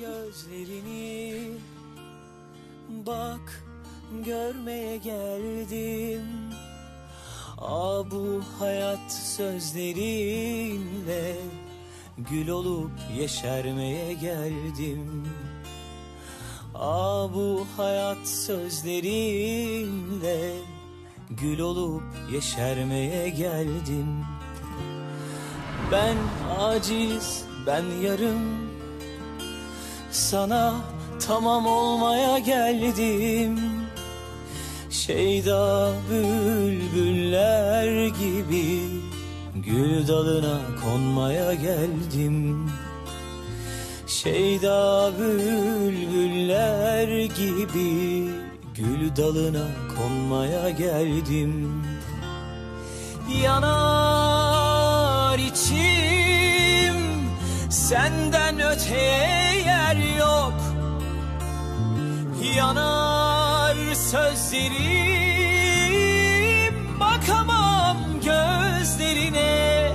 gözlerini, bak görmeye geldim. Bu hayat sözlerinle gül olup yeşermeye geldim. Bu hayat sözlerinle gül olup yeşermeye geldim. Ben aciz, ben yarım, sana tamam olmaya geldim. Şeyda bülbüller gibi gül dalına konmaya geldim. Şeyda bülbüller gibi gül dalına konmaya geldim. Yanar içim, senden öteye yer yok. Yanar sözlerim, bakamam gözlerine.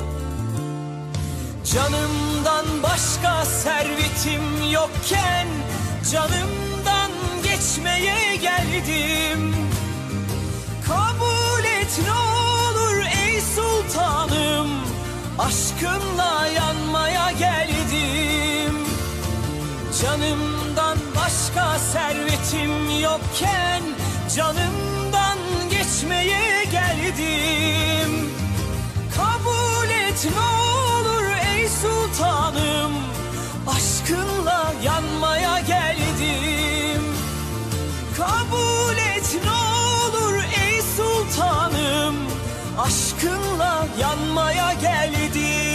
Canımdan başka servetim yokken canımdan geçmeye geldim. Kabul et ne olur ey sultanım, aşkınla yanmaya geldim. Canımdan başka servetim yokken canımdan geçmeye geldim. Kabul et ne olur ey sultanım, aşkınla yanmaya geldim. Kabul et ne olur ey sultanım, aşkınla yanmaya geldim.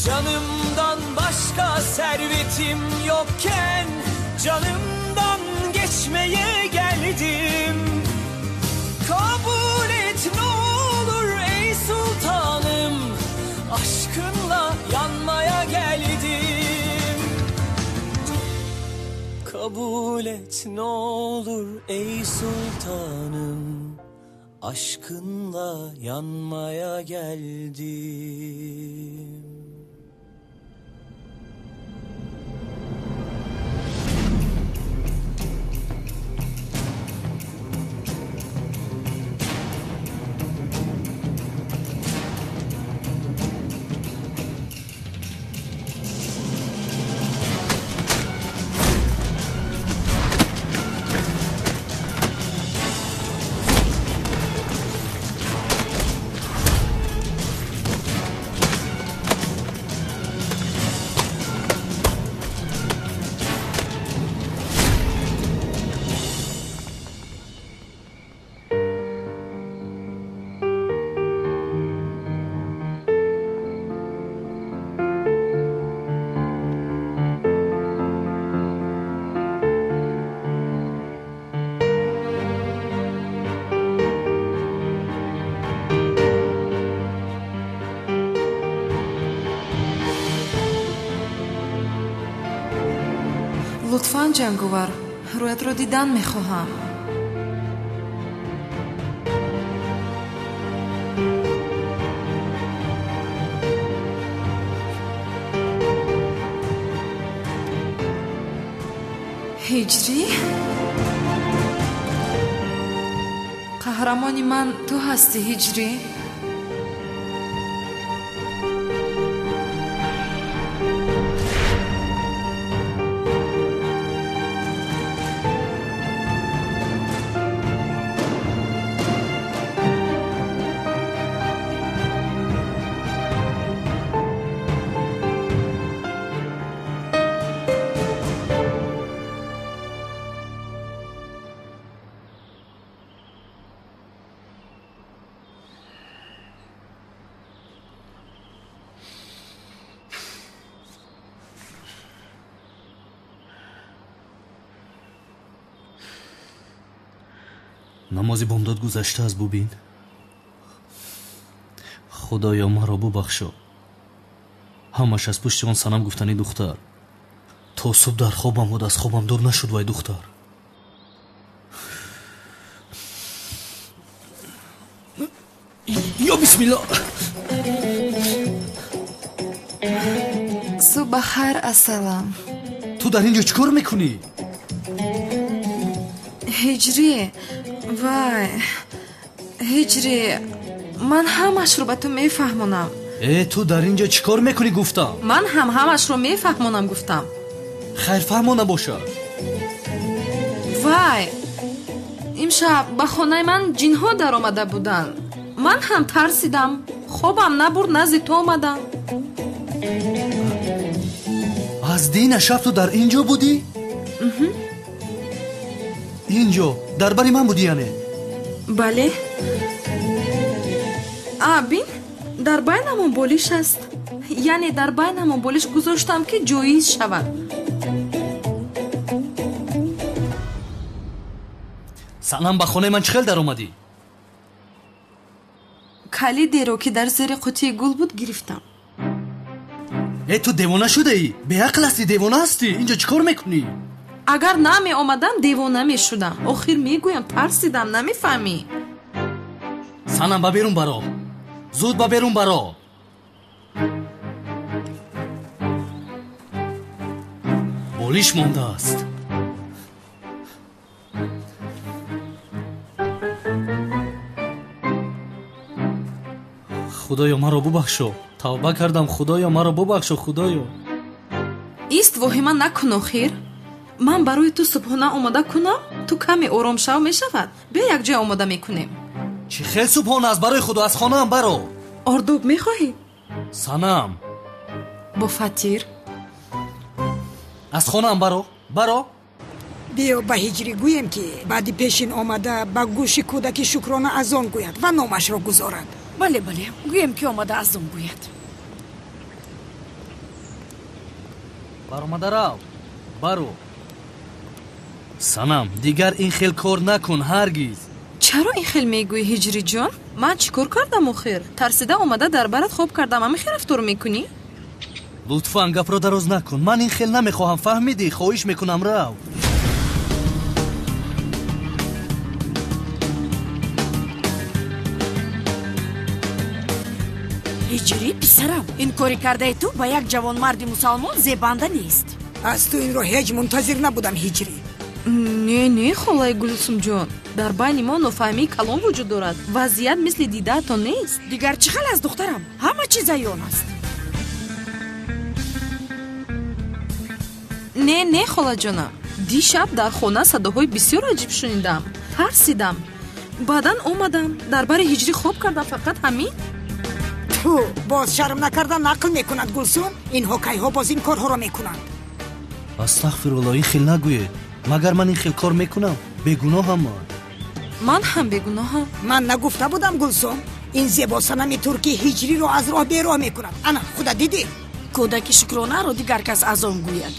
Canımdan başka servetim yokken canımdan geçmeye geldim. Kabul et ne olur ey sultanım, aşkınla yanmaya geldim. Kabul et ne olur ey sultanım, aşkınla yanmaya geldim. لطفاً جنگاور، رویت را دیدن میخواهم. هجری؟ قهرمانی من تو هستی هجری؟ намози бомдод гузаштааст бубин. худоё маро бубахшо. ҳамаш аз пушти он санам гуфтани духтар. то субҳ дар хобам буд, аз хобам дур нашуд вай духтар. ё бисмилла. субҳ хайр асалам. ту дар инҷо чӣ кор мекунӣ? ҳиҷрӣ, вай ҳиҷрӣ, ман ҳамашро ба ту мефаҳмонам. ту дар инҷо чӣ кор мекунӣ гуфтам? ман ҳам ҳамашро мефаҳмонам гуфтам. хайр фаҳмона бошад. вай имшаб ба хонаи ман ҷинҳо даромада буданд. ман ҳам тарсидам, хобам набурд, назди ту омадам. аз дина шаб ту дар инҷо будӣ? инҷо дар бари ман будӣ яъне? бале. бин, дар байнамон болиш аст. яъне дар байнамон болиш гузоштам ки ҷоиз шавад. санам ба хонаи ман чӣ хел даромадӣ? калидеро ки дар зери қутии гул буд гирифтам. ту девона шудаӣ? беақл ҳастӣ, девона ҳастӣ? инҷо чӣ кор мекунӣ? агар намеомадам девона мешудам. охир мегӯям тарсидам, намефаҳмӣ? санам ба берун баро, зуд ба берун баро. болиш мондааст. худоё маро бубахшо. тавба кардам, худоё маро бубахшо, худоё. ист воҳима накун охир. ман барои ту субҳона омода кунам, ту каме оромшав мешавад. бе якҷоя омода мекунем. чӣ хел субҳона аст? барои худо аз хонаам баро. ордоб мехоҳӣ? санам бо фатир? аз хонаам баро. биё ба ҳиҷрӣ гӯем ки баъди пешин омада ба гӯши кӯдаки шукрона аз он гӯяд ва номашро гузорад. бале гӯем ки омада аз он гӯяд. баромада рав, баро. санам дигар ин хел кор накун ҳаргиз. чаро ин хел мегӯӣ ҳиҷрӣ ҷон? ман чӣ кор кардам охир? тарсида омада дар барат хоб кардам, ҳамин хел рафтор мекунӣ? лутфан гапро дароз накун. ман ин хел намехоҳам, фаҳмидӣ? хоҳиш мекунам, рав. ҳиҷрӣ писарам, ин кори кардаи ту ба як ҷавонмарди мусалмон зебанда нест. аз ту инро ҳеҷ мунтазир набудам ҳиҷрӣ. не холаи гулсум ҷон, дар байни мо нофаҳмии калон вуҷуд дорад. вазъият мисли дидаатон нест. дигар чӣ хел аст духтарам? ҳама чиз аён аст. не холаҷонам, дишаб дар хона садоҳои бисёр аҷиб шунидам. тарсидам, баъдан омадам, дар бари ҳиҷрӣ хоб кардам, фақат ҳамин. ту боз шарм накардан нақл мекунад гулсум. ин ҳокайҳо боз ин корҳоро мекунанд. астағфирулло, ин хел нагӯед. магар ман ин хел кор мекунам? бегуноҳам ман. ман ҳам бегуноҳам. ман нагуфта будам гулсум ин зебосанами турки ҳиҷриро аз роҳ бероҳ мекунад. ана худа дидӣ? кӯдаки шукронаро дигар кас аз он гӯяд.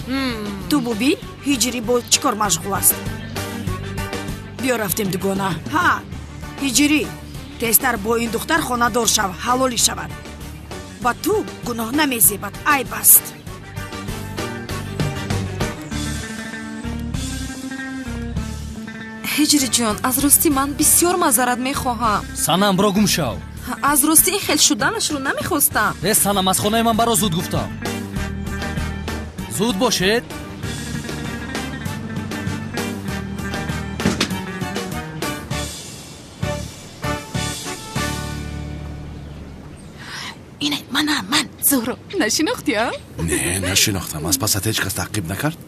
ту бубин ҳиҷрӣ бо чӣ кор машғул аст. биё рафтем дугона. ҳиҷрӣ, тезтар бо ин духтар хонадор шав, ҳалолӣ шавад. ба ту гуноҳ намезебад, айб аст. ҳиҷрӣ ҷон, аз ростӣ ман бисёр мазарат мехоҳам. санам бро гум шав. аз ростӣ ин хел шуданашро намехостам. санам аз хонаи ман баро, зуд гуфтам. зуд бошед. ин манам, ман. зӯро нашинохтиам? не нашинохтам. аз пасат ҳеҷ кас таъқиб накард?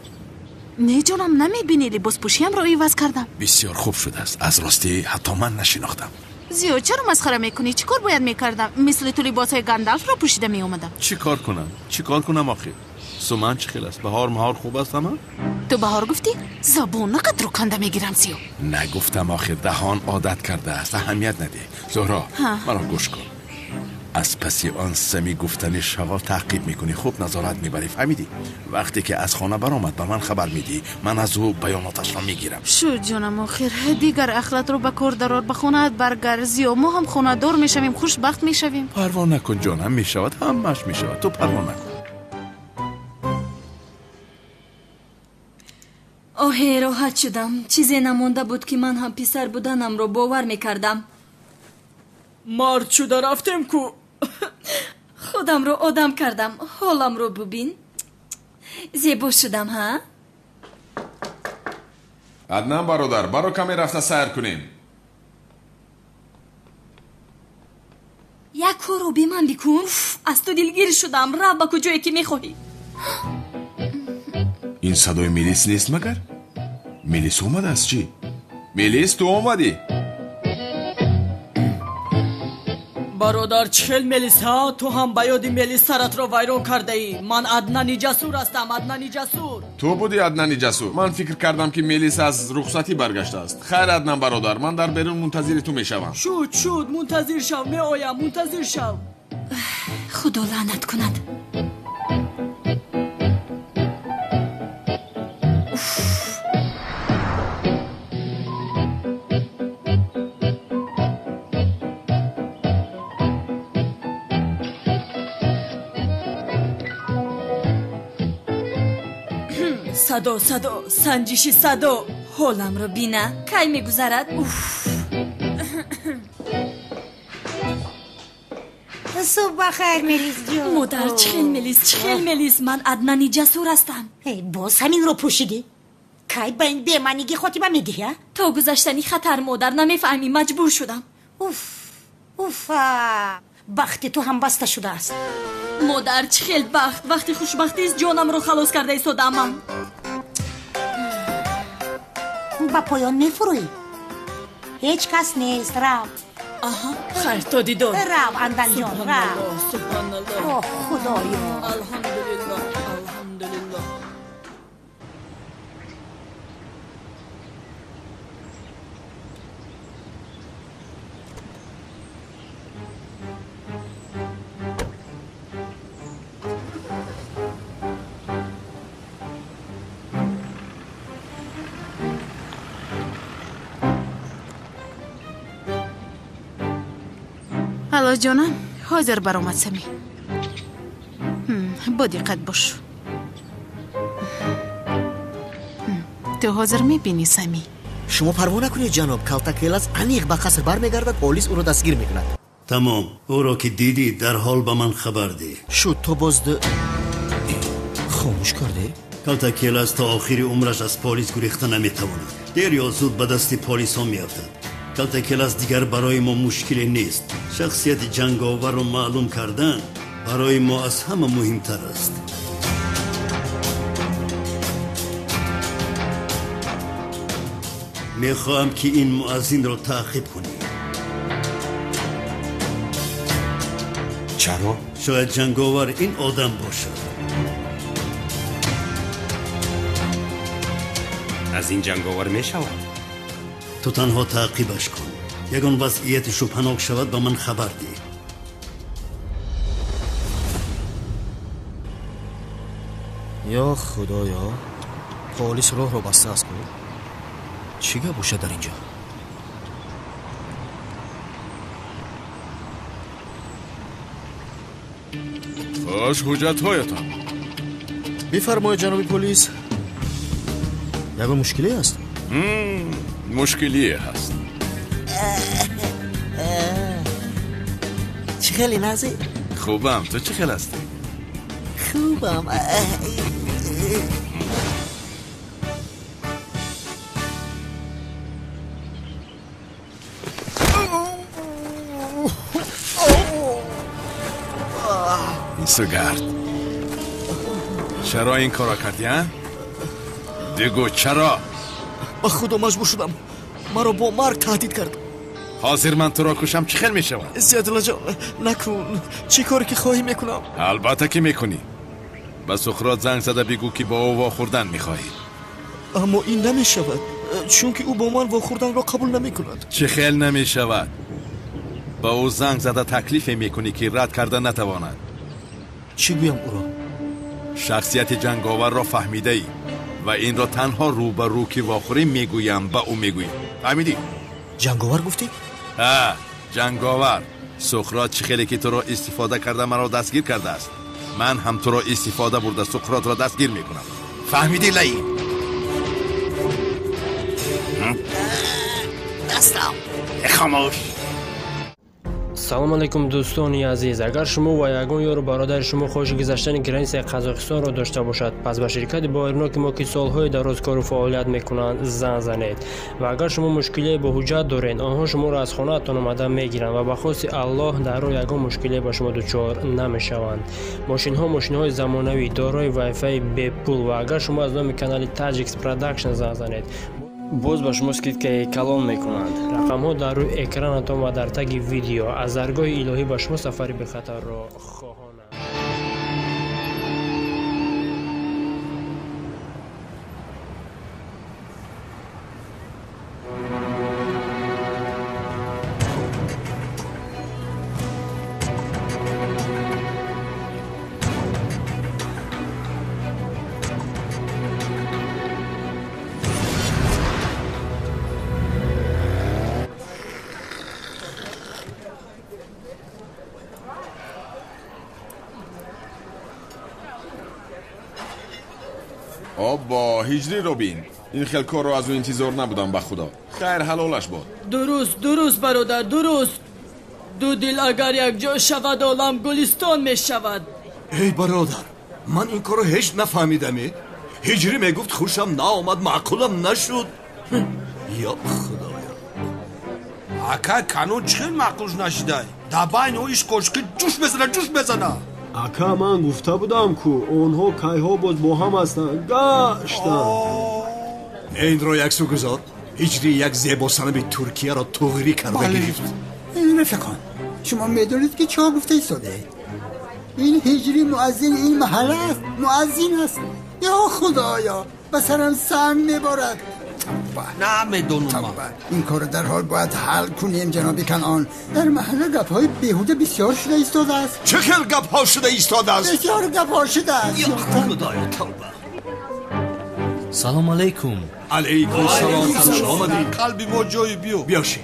не ҷонам, намебинӣ либоспӯшиамро иваз кардам. бисёр хуб шудааст. аз ростӣ ҳатто ман нашинохтам. зиё, чаро масхара мекунӣ? чӣ кор бояд мекардам? мисли ту либосҳои гандалфро пӯшида меомадам. чӣ кор кунам охир? суман чӣ хел аст? баҳор маҳор хуб аст ҳама? ту баҳор гуфтӣ? забон нақадро канда мегирам. зиё, нагуфтам охир.даҳон одат кардааст. аҳамият надеҳ. зӯҳро, маро гӯш кун. аз паси он сами гуфтани шаво таъқиб мекунӣ, хуб назорат мебарӣ, фаҳмидӣ? вақте ки аз хона баромад ба ман хабар медиҳӣ. ман аз ӯ баёноташро мегирам. шуд ҷонам, охир дигар ахлатро ба кор дарор, ба хонаат баргар. зиё, мо ҳам хонадор мешавем, хушбахт мешавем. парво накун ҷонам, мешавад, ҳамаш мешавад. ту парво накун. آه راحت شدم. چیزی نمونده بود که من هم پسر بودنم رو باور میکردم. مرد شده رفتم کو. خودم رو آدم کردم. حالم رو ببین. زیبا شدم ها. عدنان برادر برو کمی رفته سیر کنیم. یک کار رو بی من بکن. از تو دلگیر شدم. رفت با کجایی که میخواهی. این صدای میلیس نیست مگر؟ میلیس اومد از چی؟ میلیس تو اومدی؟ برادر چل ملیس ها. تو هم به یاد ملیس سرت رو ویران کرده ای. من عدنان جسور هستم. عدنان جسور. تو بودی عدنان جسور. من فکر کردم که میلیس از رخصتی برگشته است. خیر عدنان برادر من در بیرون منتظر تو میشوم. شد منتظر شو. می آیم منتظر شو. خدا لعنت کند. صدا سنجشی صدا. حالم رو بینه کی میگذرد. صبح بخیر میلیس جون. مادر چخیل ملیس من عدنان جسور هستم. باز همین رو پوشیدی؟ کی با این بیمنیگی خاتمه میدی ها؟ تا گذشتنی خطر مادر نمیفهمی. مجبور شدم. اوف بخت تو هم بسته شده است. مادر چه خیلی بخت. وقتی خوشبختی است جانم رو خلاص کرده ایستادم من. با پایان میفروی. هیچ کس نیست. رو آها خیر تا دیدار. رو عدنان جان رو. سبحان الله. اوه خدایا. الحمدلله. حالا جانم حاضر برآمد سمی. با دقت باش. تو حاضر میبینی سمی؟ شما پروا نکنید جناب. کالتاکیلاس انیق به قصر برمیگردد. پلیس او را دستگیر میکند. تمام. او را که دیدی در حال به من خبر ده. شد تو باز خاموش کرده؟ کالتاکیلاس تا آخر عمرش از پلیس گریخته نمیتواند. دیر یا زود به دست پلیس ها میافتد. کالتاکیلاس دیگر برای ما مشکلی نیست. شخصیت جنگاور رو معلوم کردن برای ما از همه مهمتر است. میخواهم که این مؤذن را تعقیب کنی. چرا؟ شاید جنگاور این آدم باشد. از این جنگاور میشود؟ تو تنها تعقیبش کن. یگان وضعیتشو پنهان شود به من خبر ده. یا خدایا پلیس راه رو بسته است. چی گپ باشه در اینجا؟ خوش حجت هایتان. بفرمایید جناب پلیس. یگان مشکلی است؟ مشکلی هست. چه خیلی نازی؟ خوبم. تو چه خیلی هستی؟ خوبم. این سوگرد چرا این کارا کردی ها؟ دیگو چرا؟ با خدا مجبور شدم. مرا با مرگ تهدید کرد. حاضر من تو را کشم چه خیل میشود؟ زیادالله جان نکن. چی کاری که خواهی میکنم؟ البته که میکنی. به سقراط زنگ زده بگو که با او واخوردن میخواهی. اما این نمیشود چون که او با من واخوردن را قبول نمیکند. چه خیل نمیشود؟ با او زنگ زده تکلیف میکنی که رد کردن نتواند. چی گویم او را؟ شخصیت جنگاور را فهمیده ای و این را تنها رو به رو که واخوری میگویم به او میگویی. فهمیدی؟ جنگاور گفتی؟ جنگاور. سقراط چه خیلی که تو را استفاده کرده مرا دستگیر کرده است. من هم تو را استفاده برده سقراط را دستگیر میکنم. فهمیدی لعین؟ دستم خاموش. سلام علیکم دوستان عزیز. اگر شما و یگان یار برادر شما خواهش گذشتن گرنس قزاقستان را داشته باشد، پس به شرکت بایرناک ما که سالهای دراز کار و فعالیت میکنند زنگ زنید. و اگر شما مشکلی با حجت دارین، آنها شما را از خانه تان آمده میگیرند و به خواست الله در راه یگان مشکلی به شما دچار نمیشوند. ماشین های زمانوی دارای وای فای بی پول. و اگر شما از نام کانال تاجیکس پروداکشن زنگ زنید، باز به شما اسکریپت کلان میکنند. رقم ها در روی اکرانتان و در تگ ویدیو. از درگاه الهی به شما سفری به خطر را خواهانند. با هجری روبین، این خیلی کار رو از اون انتظار نبودم. به خدا خیر حلالش باد. درست برادر، درست. دو دل اگر یک جا شود عالم گلستان می شود. ای برادر، من این کار رو هیچ نفهمیدم. هجری میگفت خوشم نآمد، معقولم نشد. یا خدایا. اکا کانون چخیل معقولش نشده. دباین او ایش کشکی جوش بزنه. اکا من گفته بودم که اونها کایها باز با هم هستن گشتن. این رو یک سو گذار. هجری یک زیباسنه به ترکیه را توغری کرده گرفت. این رفقان، شما میدونید که چه گفته ایستاده؟ این هجری مؤذن این محله است، مؤذن است. یا خدایا، بسرم سنگ میبارد. نمیدونم. این کار در حال باید حل کنیم جناب کنعان. در محله گپ‌های بیهوده بسیار شده ایستاده است. چه خیلی گپ‌ها شده ایستاده است؟ بسیار گپ‌ها شده است. یا خدایا توبه. سلام علیکم. علیکم سلام. خوش آمدید. قلبی ما جای بیاشی.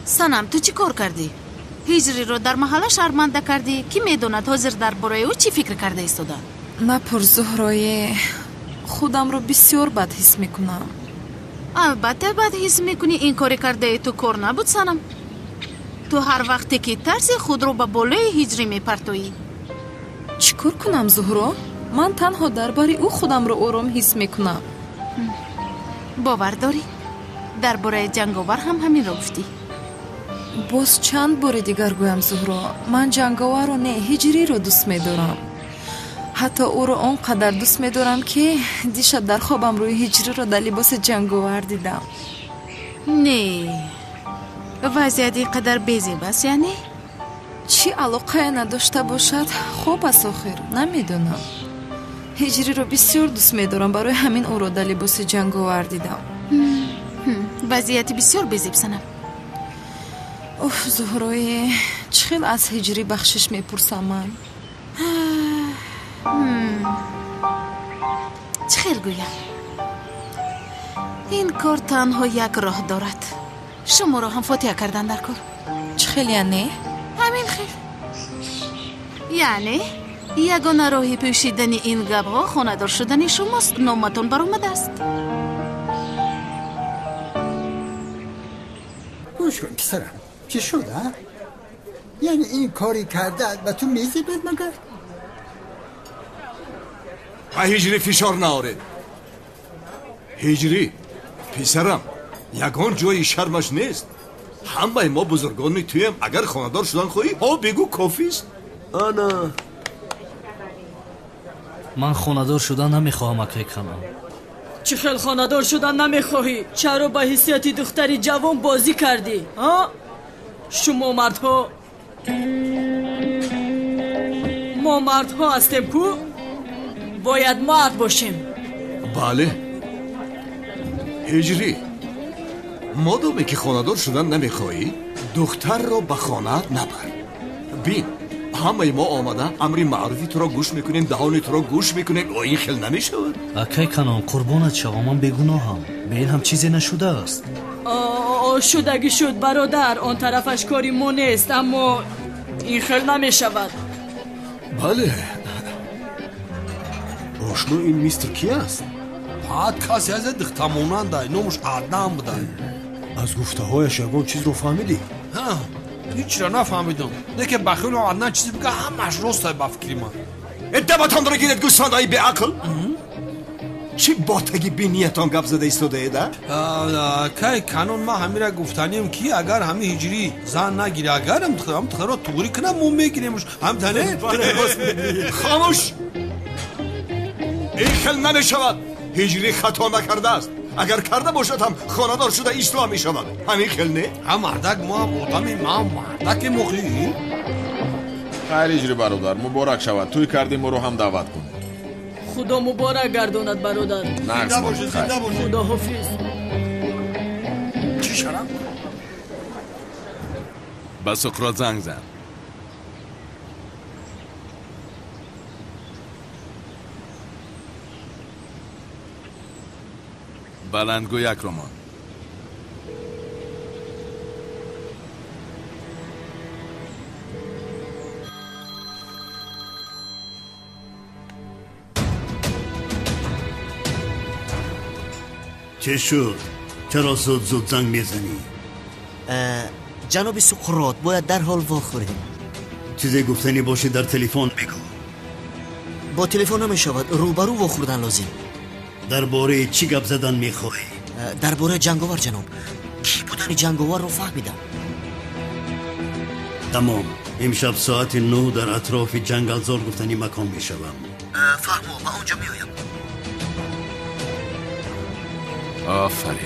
سنم تو چی کار کردی؟ هجری رو در محله شرمنده کردی؟ کی میدوند حاضر در برای او چی فکر کرده ایستادن؟ نپر زهرایه، خودم رو بسیار بد حس میکنم. البته بد حس میکنی. این کاری کرده تو کار نبود سنم. تو هر وقتی که ترس خود رو به بالای هجری میپرتویی. چیکار کنم زهرا؟ من تنها درباره او خودم رو آرام حس میکنم. باور داری؟ درباره جنگاور هم همین رو گفتی. باز چند بار دیگر گویم زهرا، من جنگاور رو نه، هجری رو دوست میدارم. حتی او رو آنقدر دوست میدارم که دیشب در خوابم روی هجری رو در لباس جنگاور دیدم. نه، وضعیت قدر بیزیب است یعنی؟ چی علاقه نداشته باشد خوب است آخر، نمیدونم. هجری رو بسیار دوست میدارم، برای همین او رو در لباس جنگاور دیدم. وضعیت بسیار بیزیب سنم. اوه زهرای، چخیل از هجری بخشش میپرسم من. چخیل گویم این کار تنها یک راه دارد. شما را هم فاتحه کردن در کار. چخیل یعنی؟ همین خیل. یعنی یگانه راهی پوشیدن این گپ‌ها خانه‌دار شدن شماست. نامتون برآمده است. گوش کن پسرم، چی شد ها؟ یعنی این کاری کرده و تو میزیبت مگر؟ و هجری فشار ناره. هجری پسرم، یگان جای شرمش نیست. همه ما بزرگان تویم. اگر خاندار شدن خواهی ها بگو کافیست. انا من خاندار شدن نمیخواهم اکای کنم. چه خیل خاندار شدن نمیخواهی؟ چرا با حیثیت دختری جوان بازی کردی؟ ها؟ شما مردها، ما مردها هستیم کو؟ باید مرد باشیم. بله هجری، مادامی که خاندار شدن نمیخواهی دختر را به خانه نبر. بین همه ما آمده امری معروفی تو را گوش میکنیم، دهانی تو را گوش میکنیم. و این خیل نمیشود. اکای کنم قربانت شوم، من بگناهم. به این هم چیزی نشده است. شدگی شد برادر، آن طرفش کاری ما نیست. اما این خیل نمیشود. بله آشنا این میستر کی است؟ بعد کسی از دختموننده نومش عدنان بوده. از گفته هایش یگان چیز رو فهمیدی؟ ها هیچ را نفهمیدم. دیگه بخیل و عدنان چیزی بگه همش راست با فکری من. ادباتان را گیرد گوسفندهای به عقل؟ چی باتگی بینیتان گپ زده ایستاده ایده؟ که کانون ما همین را گفتنیم که اگر همه هجری زن نگیره اگر هم تخیرات توری کنم مو میگیریمش هم تنه؟ خاموش! این خیل نمیشود. هجری خطا نکرده است. اگر کرده باشد هم خاندار شده اسلام می شود. همین خیل نه؟ هم مردک ما بودم ما مردک مخی. خیر هجری برادر مبارک شود. توی کردیم ما رو هم دعوت کن. خدا مبارک گرداند برادر. زنده باشید زنده باشید. خدا حافظ. چی شدم؟ به سقراط زنگ زن. بلندگو یک رمان. چه شد؟ چرا زود زنگ میزنی؟ جناب سقراط باید در حال واخوریم. چیزی گفتنی باشه در تلفن بگو. با تلفن نمیشود، روبرو واخوردن لازم. درباره چی گپ زدن میخواهی؟ درباره جنگاور جناب. کی بودن جنگاور رو فهمیدم. تمام. امشب ساعت 9 در اطراف جنگلزار گفتنی مکان میشوم. فهمو با اونجا میایم. آفرین.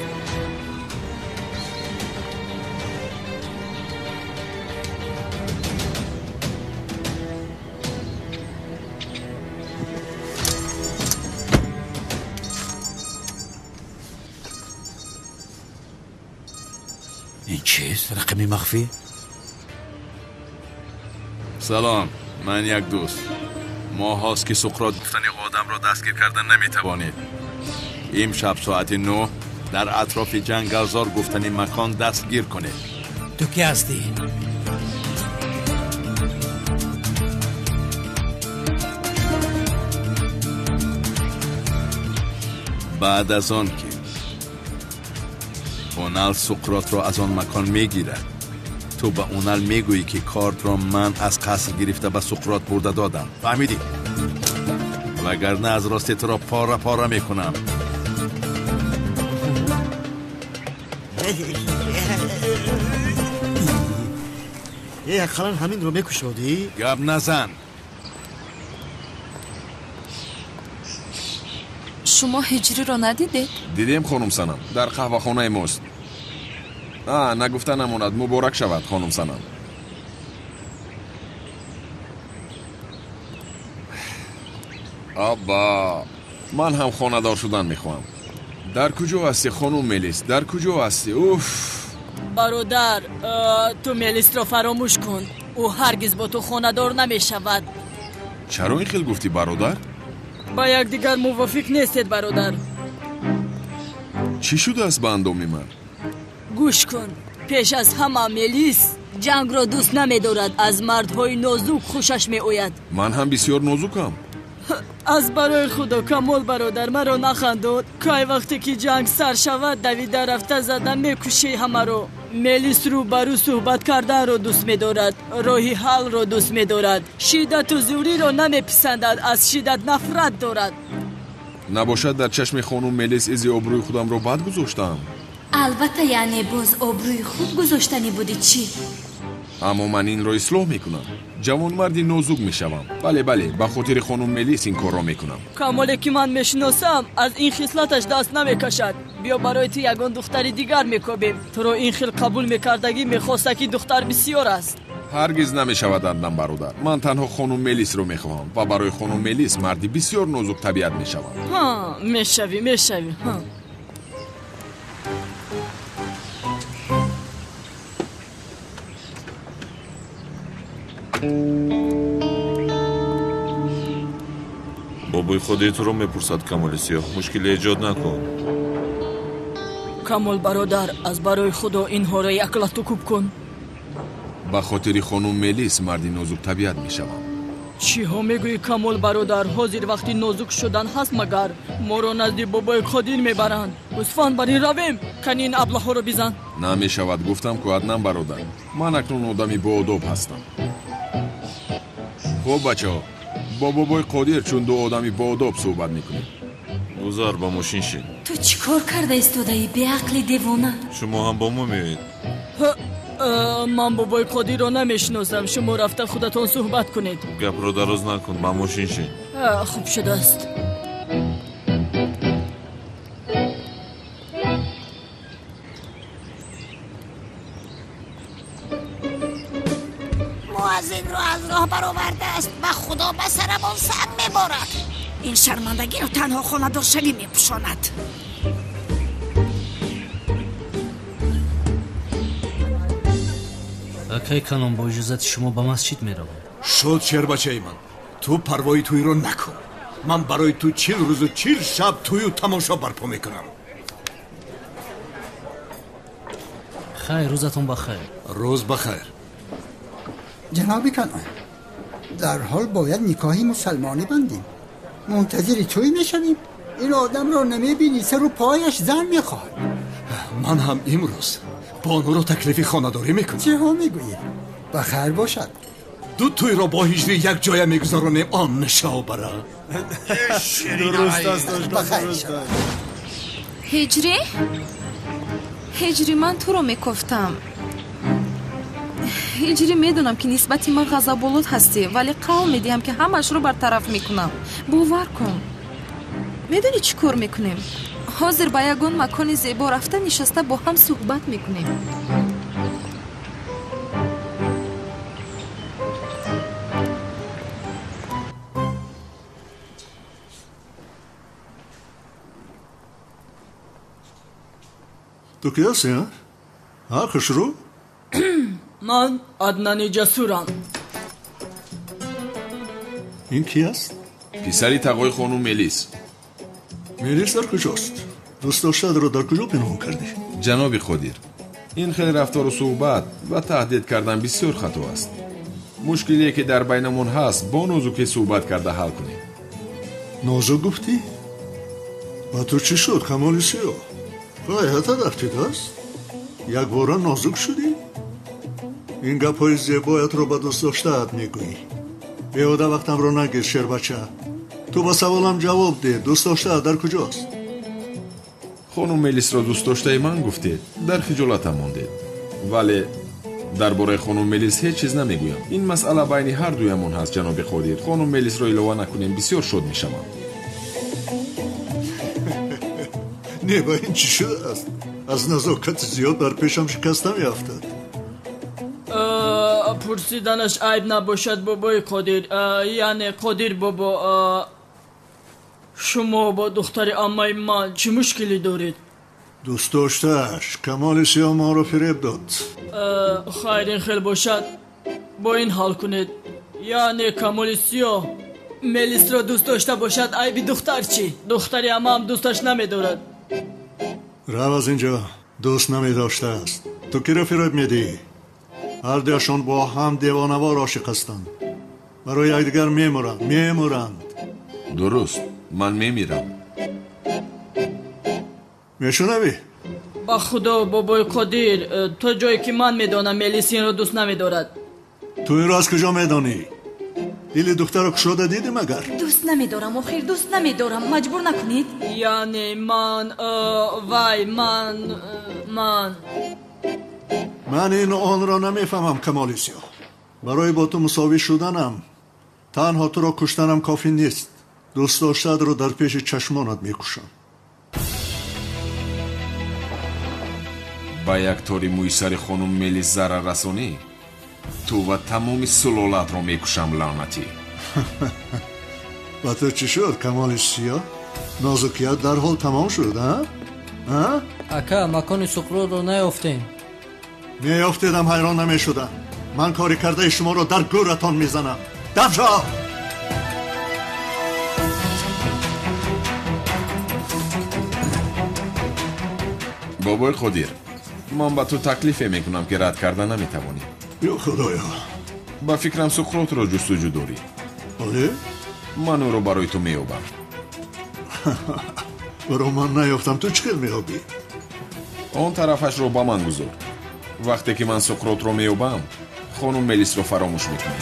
این چیست؟ رقمی مخفی؟ سلام من یک دوست. ماه هاست که سقراط گفتنی آدم را دستگیر کردن نمیتوانید. امشب ساعت 9 در اطراف جنگلزار گفتنی مکان دستگیر کنید. تو کی هستی؟ بعد از آن که اونال سقراط را از آن مکان میگیرد تو به اونال میگویی که کارت را من از قصر گرفته به سقراط برده دادم. فهمیدی؟ وگرنه از راستی تو را پاره پاره میکنم. خلال همین رو میکشودی؟ گپ نزن. شما هجری رو ندیدید؟ دیدیم خانم سنم در قهوه خانه ماست. نگفته نموند. مبارک شود خانم سنم. آبا من هم خانه‌دار شدن میخوام. در کجا هستی خانم ملیس؟ در کجا هستی؟ اوف برادر تو ملیس را فراموش کن. او هرگز با تو خانه‌دار نمیشود. چرا این خیل گفتی برادر؟ با یک دیگر موافق نیستید برادر. چی شده است به اندام من؟ گوش کن. پیش از همه ملیس جنگ را دوست نمی‌دارد. از مردهای نازک خوشش می‌آید. من هم بسیار نازکم. از برای خدا کمال برادر مرا نخندود. که وقتی که جنگ سر شود دویده رفته زدن میکشی همه رو. ملیس رو برو صحبت کردن رو دوست می‌دارد. راهی حل رو دوست می‌دارد. شدت و زوری رو نمی‌پسندد. از شدت نفرت دارد. نباشد در چشم خانم ملیس از آبروی خودم رو بد گذاشتم. البته یعنی باز آبروی خود گذاشتنی بودی چی؟ اما من این را اصلاح میکنم. جوان مردی نازک میشوم. بله به خاطر خانم ملیس این کار را میکنم. کمالی که من میشناسم از این خصلتش دست نمیکشد. بیا برای تو یگان دختری دیگر میکوبیم. تو رو این خیل قبول میکردگی میخواسته که دختر بسیار است. هرگز نمیشود اندم برادر. من تنها خانم ملیس رو میخواهم و برای خانم ملیس مردی بسیار نازک طبیعت میشوم. میشوی بابای خودت رو میپرسد کمال سیاه. مشکل ایجاد نکن. کمال برادر از برای خدا این ها را یک لطو کوب کن. ба хотири хонум мелис марди нозук табиат мешавам. چی ها میگوی کمال برادر حاضر وقتی نازک شدن هست مگر ما رو نزدی بابای قادر میبرند گوسفند برین رویم کنین ابله ها رو بزن намешавад гуфтам ку аднан бародар ман акнун одами боодоб ҳастам. хуб бачаҳо бо бобои қодир чун ду одами боодоб суҳбат мекунем. гузар ба мошин шин. ту чӣ кор карда истодаи беақли девона? шумо ҳам бо мо меоед? من بابای قادر رو نمیشناسم شما رفته خودتون صحبت کنید گپ رو دراز نکن با ماشین شین خوب شده است مؤذن رو از راه برآورده است و خدا به سرمان سنگ میبارد این شرمندگی رو تنها خانه‌دار شوی میپوشاند акай канон бо иҷозати шумо ба масҷид меравам. шуд шербачаи ман ту парвои туиро накун. ман барои ту 40 рӯзу 40 шаб тую тамошо барпо мекунам. хайр рӯзатон бахайр. рӯз бахайр. جناب کنان در حال باید نکاحی مسلمانی بندیم منتظر توی میشویم این آدم رو نمیبینی سر و پایش زن میخواد من هم امروز بانو رو تکلیفی خانه‌داری میکنم. چه ها میگویی؟ بخیر باشد. دو توی را با هجری یک جای میگذارونیم آن نشاو برا. درست است بخیر شد. هجری من تو رو میگفتم. هجری میدونم که نسبتی من غضب‌آلود هستی ولی قول میدیم که همش رو برطرف میکنم. باور کن. میدونی چی کار میکنیم؟ حاضر با یگان مکان زیبا رفته نشسته با هم صحبت میکنیم. تو کی هستی ها؟ ها خسرو؟ من عدنان جسورم. این کی است؟ پسری تقوی خانم ملیس. ملیس در کجاست؟ دوست داشتد رو در کجا پنهان کردی؟ جناب قادر این خیلی رفتار و صحبت و تهدید کردن بسیار خطا است. مشکلی که در بینمون هست با نازوکی صحبت کرده حل کنیم. نازوک گفتی؟ و تو چی شد کمال سیاه؟ غایت رفتید است؟ یک بارا نازوک شدی؟ این گپای زیبایت رو با دوست داشته‌ات میگویی. بیاده وقتم رو نگیر شیر بچه. تو با سوالم جواب ده. دوست داشته‌ات در کجاست؟ خانم ملیس را دوست داشته من گفتید در خجالتم ماندید ولی درباره خانم ملیس هیچ چیز نمیگویم. این مسئله بین هر دویمون هست جناب قادر. خانم ملیس را ایلوا نکنیم بسیار شاد میشم. نه با این چی شده است؟ از نزاکت زیاد بر پیشم شکستم یافتد. پرسیدنش عیب نباشد بابای قادر. یعنی قادر بابا شما با دختر عمه من چه مشکلی دارید؟ دوست داشتهش کمال سیاه ما رو فریب داد. خیر این خیلی باشد با این حال کنید. یعنی کمال سیاه ملیس را دوست داشته باشد عیب دختر چی؟ دختر عمه هم دوستش نمیدارد. رو از اینجا دوست نمی داشته است. تو کی را فریب میدی؟ هر دوشان با هم دیوانوار عاشق هستند. برای یکدیگر میمرند. درست من میمیرم. میشنوی؟ با خدا بابای قادر تا جایی که من میدانم ملیس این را دوست نمیدارد. تو این را از کجا میدانی؟ دل دختر رو کشوده دیدی مگر؟ دوست نمیدارم آخر دوست نمیدارم مجبور نکنید. یعنی من من این آن را نمیفهمم کمال سیاه. برای با تو مساوی شدنم تنها تو را کشتنم کافی نیست. دوست داشتد رو در پیش چشمانت میکشم. با یک طوری موی سر خانم ملیس ضرر رسانی تو و تمام سلالت رو میکشم لعنتی. و تو چی شد کمال سیاه؟ نازکیت در حال تمام شد ها؟ اکا مکان سقرو رو نیافتیم. میافتیدم حیران نمیشدم. من کاری کرده شما رو در گورتان میزنم. دفشا! بابای قادر من با تو تکلیف میکنم که رد کردن نمیتوانی. ё худоё. ба фикрам суқротро ҷустуҷӯ дорӣ. оле ман ӯро барои ту меёбам. ӯро ман наёфтам, ту чӣ хел меёбӣ? он тарафашро ба ман гузор. вақте ки ман суқротро меёбам, хонум мелисро фаромӯш мекунам.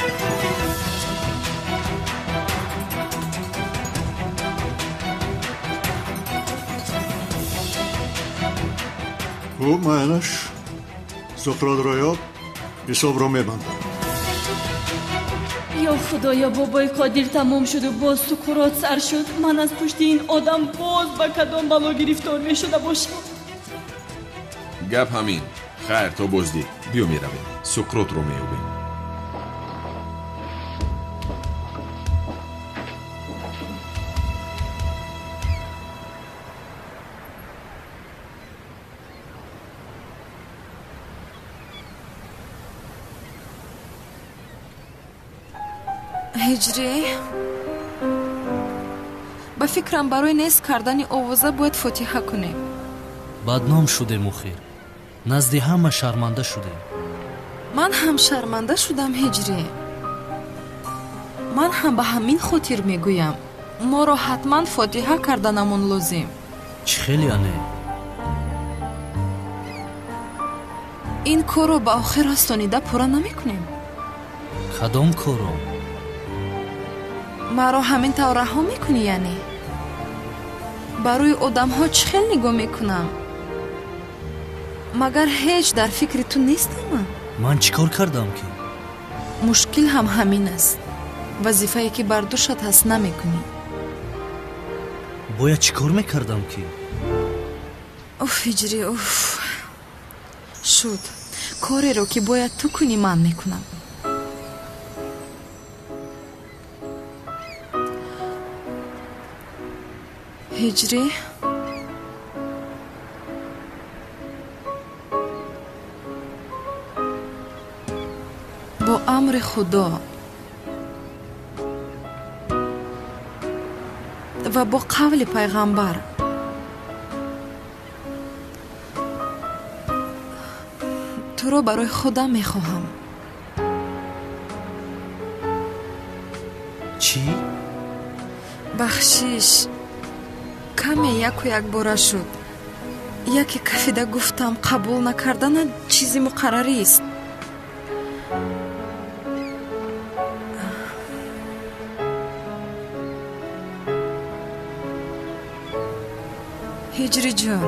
хуб, майонаш суқротро ёб, ҳисобро мебандам. ё худоё, бобои қодир тамом шуду боз суқрот сар шуд. ман аз пушти ин одам боз ба кадом бало гирифтор мешуда бошам? гап ҳамин. хайр, то боздид. биё меравем. суқротро меёбем. ҳиҷрӣ, ба фикрам барои нест кардани овоза бояд фотиҳа кунем. бадном шудем охир. назди ҳама шарманда шудем. ман ҳам шарманда шудам ҳиҷрӣ. ман ҳам ба ҳамин хотир мегӯям, моро ҳатман фотиҳа карданамон лозим. чӣ хеле ане? ин корро ба охир растонида пурра намекунем. кадом корро? маро ҳамин тавр раҳо мекунӣ яъне? ба рӯи одамҳо чӣ хел нигоҳ мекунам? магар ҳеҷ дар фикри ту нестам ман? ман чӣ кор кардам ки? мушкил ҳам ҳамин аст. вазифае ки бар душат ҳаст намекунӣ. бояд чӣ кор мекардам ки? уф ҳиҷрӣ, уф. шуд. кореро ки бояд ту кунӣ ман мекунам. ҳиҷрӣ, бо амри худо ва бо қавли пайғамбар туро барои худам мехоҳам. чӣ? бахшиш. каме яку якбора шуд. яке кафида гуфтам қабул накардана чизи муқаррарист. ҳиҷрӣ ҷон,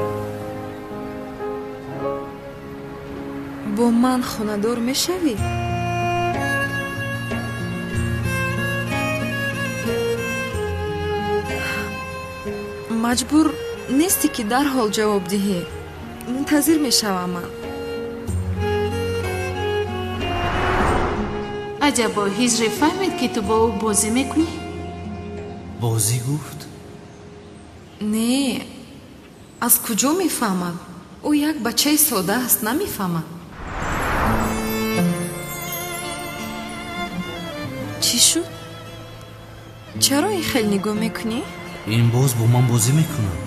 бо ман хонадор мешавӣ? маҷбур нестӣ ки дарҳол ҷавоб диҳӣ. мунтазир мешавам ман. аҷабо, ҳиҷрӣ фаҳмид ки ту бо ӯ бозӣ мекунӣ? бозӣ гуфт? не, аз куҷо мефаҳмад? ӯ як бачаи сода аст, намефаҳмад. чӣ шуд? чаро ин хел нигоҳ мекунӣ? ин боз бо ман бозӣ мекунад.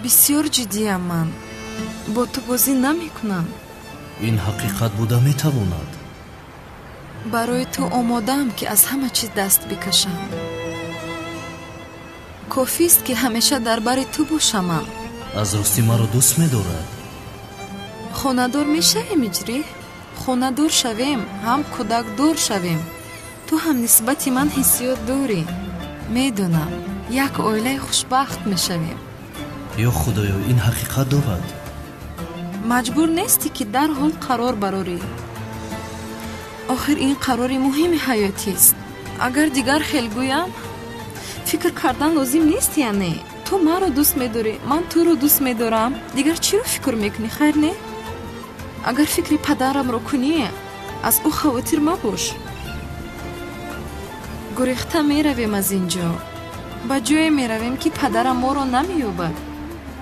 бисёр ҷиддиам ман. бо ту бозӣ намекунам. ин ҳақиқат буда метавонад. барои ту омодаам ки аз ҳама чиз даст бикашам. кофист ки ҳамеша дар бари ту бошам. ман аз ростӣ маро дӯст медорад. хонадор мешавем иҷрӣ? хонадор шавем, ҳам кӯдакдор шавем. ту ҳам нисбати ман ҳиссиёт дорӣ. медонам, як оилаи хушбахт мешавем. ё худоё, ин ҳақиқат дорад. маҷбур нестӣ ки дарҳол қарор барорӣ. охир ин қарори муҳими ҳаётист. агар дигар хел гӯям, фикр кардан лозим нест яъне? ту маро дӯст медорӣ, ман туро дӯст медорам. дигар чиро фикр мекунӣ, хайр не? агар фикри падарамро кунӣ, аз ӯ хавотир мабош. гурехта меравем аз ин ҷо. ба ҷое меравем ки падарам моро намеёбад.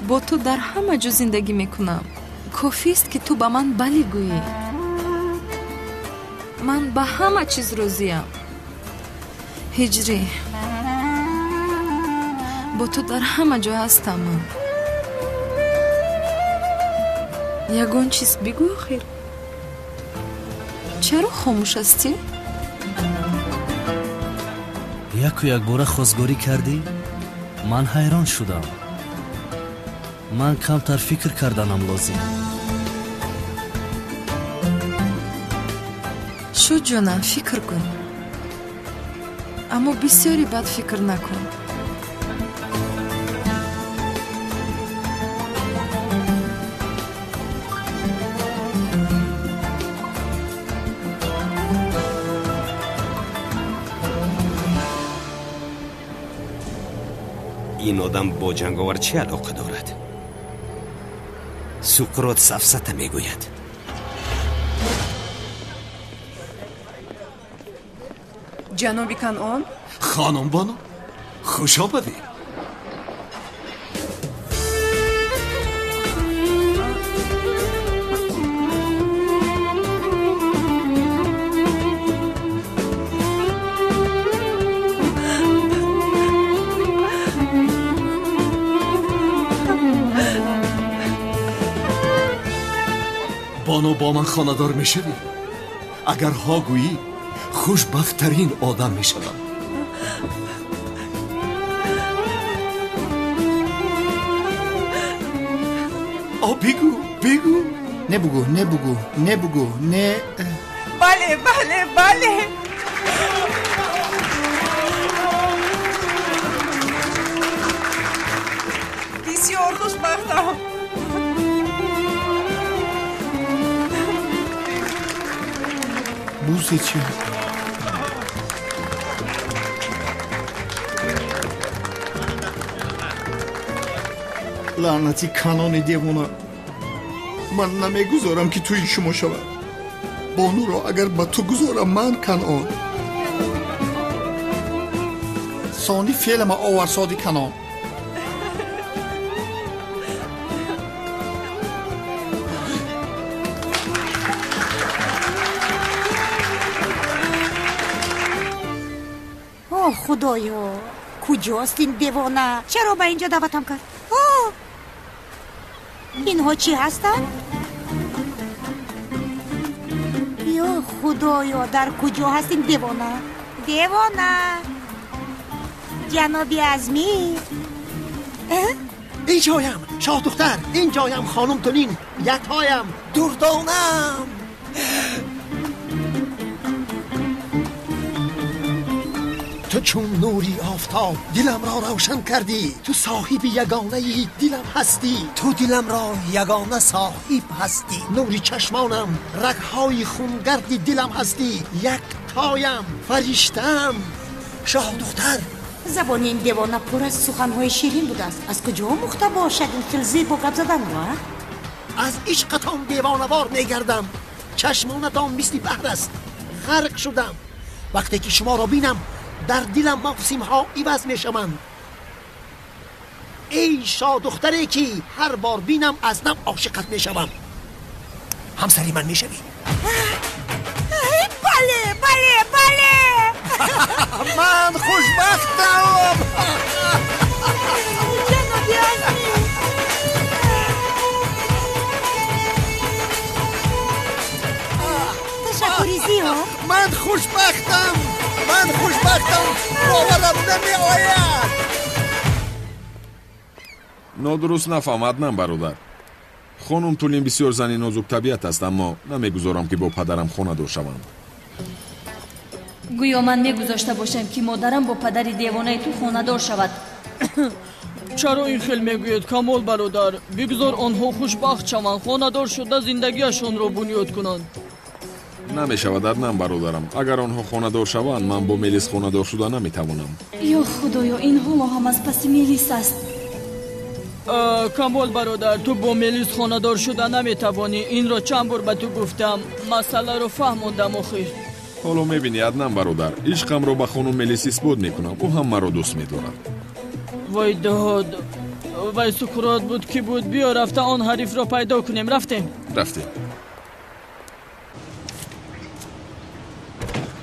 бо ту дар ҳама ҷо зиндагӣ мекунам. кофист ки ту ба ман бале гӯӣ. ман ба ҳама чиз розиям. ҳиҷрӣ, бо ту дар ҳама ҷо ҳастам. ман ягон чиз бигӯ охир. چرا خاموش هستی؟ یک باره خواستگاری کردی؟ من حیران شدم. من کمتر فکر کردنم لازم. شو جانم فکر کن، اما بسیاری بد فکر نکن. این آدم با جنگاور چه علاقه دارد؟ سقراط سفسطه میگوید. جناب کنعان، خانم بانو خوش آمدی. بانو با من خانه‌دار میشوی؟ اگر ها گویی خوشبخت‌ترین آدم میشوم. بگو نبگو نه. بله بله بله. بسیار خوشبختم. بوسه چه؟ لعنتی کانون دیوانه، من نمیگذارم که توی شما شود. بانو را اگر با تو گذارم من کنعان. ثانی فعل ما آورسادی کنعان. خدایا کجاست این دیوانه؟ چرا به اینجا دعوتم کرد؟ اینها چی هستن؟ یا خدایا در کجا هست این دیوانه؟ دیوانه جنابی عزمی. اینجایم شاه دختر، اینجایم خانم تونین، یکهایم دردانم. تو چون نوری آفتاب دلم را روشن کردی. تو صاحب یگانه دلم هستی. تو دلم را یگانه صاحب هستی. نوری چشمانم، رگهای خونگردی دلم هستی. یک تایم، فرشتم، شاه دختر. زبان این دیوانه پر از سخنهای شیرین بوده است. از کجا مخته باشد این خلزی با گپ زدن را؟ از عشقتان دیوانوار میگردم. چشمانتان مثل بحر است. غرق شدم. وقتی که شما را بینم در دلم موسم ها عوض می شوند. ای شاه دختری که هر بار بینم از نم عاشقت می شوم. همسری من می شوی؟ بله بله بله. من خوشبختم. جنابی عزمی. تشکری زیاد. من خوشبختم. باورم نمی آید. نادرست نفهمدم برادر. خانم تولین بسیار زنی نازک طبیعت است، اما نمیگذارم که با پدرم خانه دار شوند. گویا من میگذاشته باشم که مادرم با پدر دیوانه تو خانه دار شود. چرا این خیل میگوید کمال برادر؟ بگذار آنها خوشبخت شوند، خانه دار شده زندگیشان را بنیاد کنند. نمی شود ادنم برادرم. اگر آنها خانه دار شوند من با ملیس خانه دار شده نمی توانم. یا خدایا این حالا هم از پس ملیس است. کمال برادر، تو با ملیس خانه دار شده نمی توانی. این را چند بار به تو گفتم، مسئله رو فهماندم آخر. حالا میبینی ادنم برادر، عشقم رو به خانم ملیس اثبات میکنم. او هم مرا دوست میدارد. وای دهاد، وای سقراط بود که بود. بیا رفته آن حریف را پیدا کنیم. رفتیم.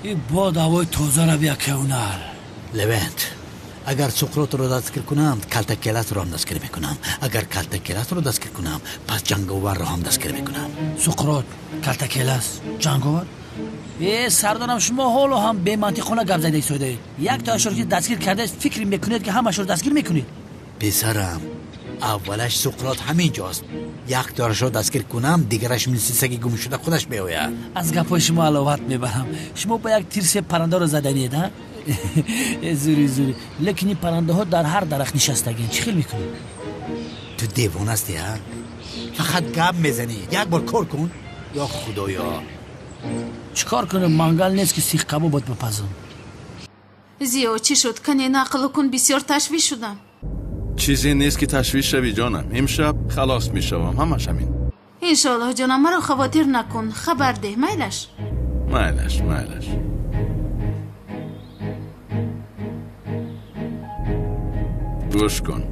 این باد هوای تازه را بیا کونر. لونت، اگر سقراط رو دستگیر کنم کلتکلت رو هم دستگیر میکنم. اگر کلتکلت رو دستگیر کنم پس جنگاور رو هم دستگیر میکنم. سقراط کلتکلت جنگاور؟ سردارم شما حالا هم به منطقونه گپ زده ایستاده. یک تا اشاره که دستگیر کرده فکر میکنید که همش رو دستگیر میکنید. پسرم اولش سقراط همین جاست. یک دارش رو دستگیر کنم دیگرش مثل سگ گم شده خودش بیاید. از گپای شما علاوت میبرم. شما با یک تیر سه پرنده رو زدنید ها؟ زوری لیکن این پرنده ها در هر درخت نشستگین. چی خیل میکنید؟ تو دیوان هستی ها؟ فقط گپ میزنی. یک بار کار کن. یا خدایا چیکار کنم؟ منگل نیست که سیخ کباب بود بپزم. زیو چی شد؟ کنی نقل کن. بسیار تشویش شدم. چیزی نیست که تشویش شوی جانم. امشب خلاص میشوم. همش همین. انشالله جانم مرا خواطر نکن. خبر ده. میلش گوش کن.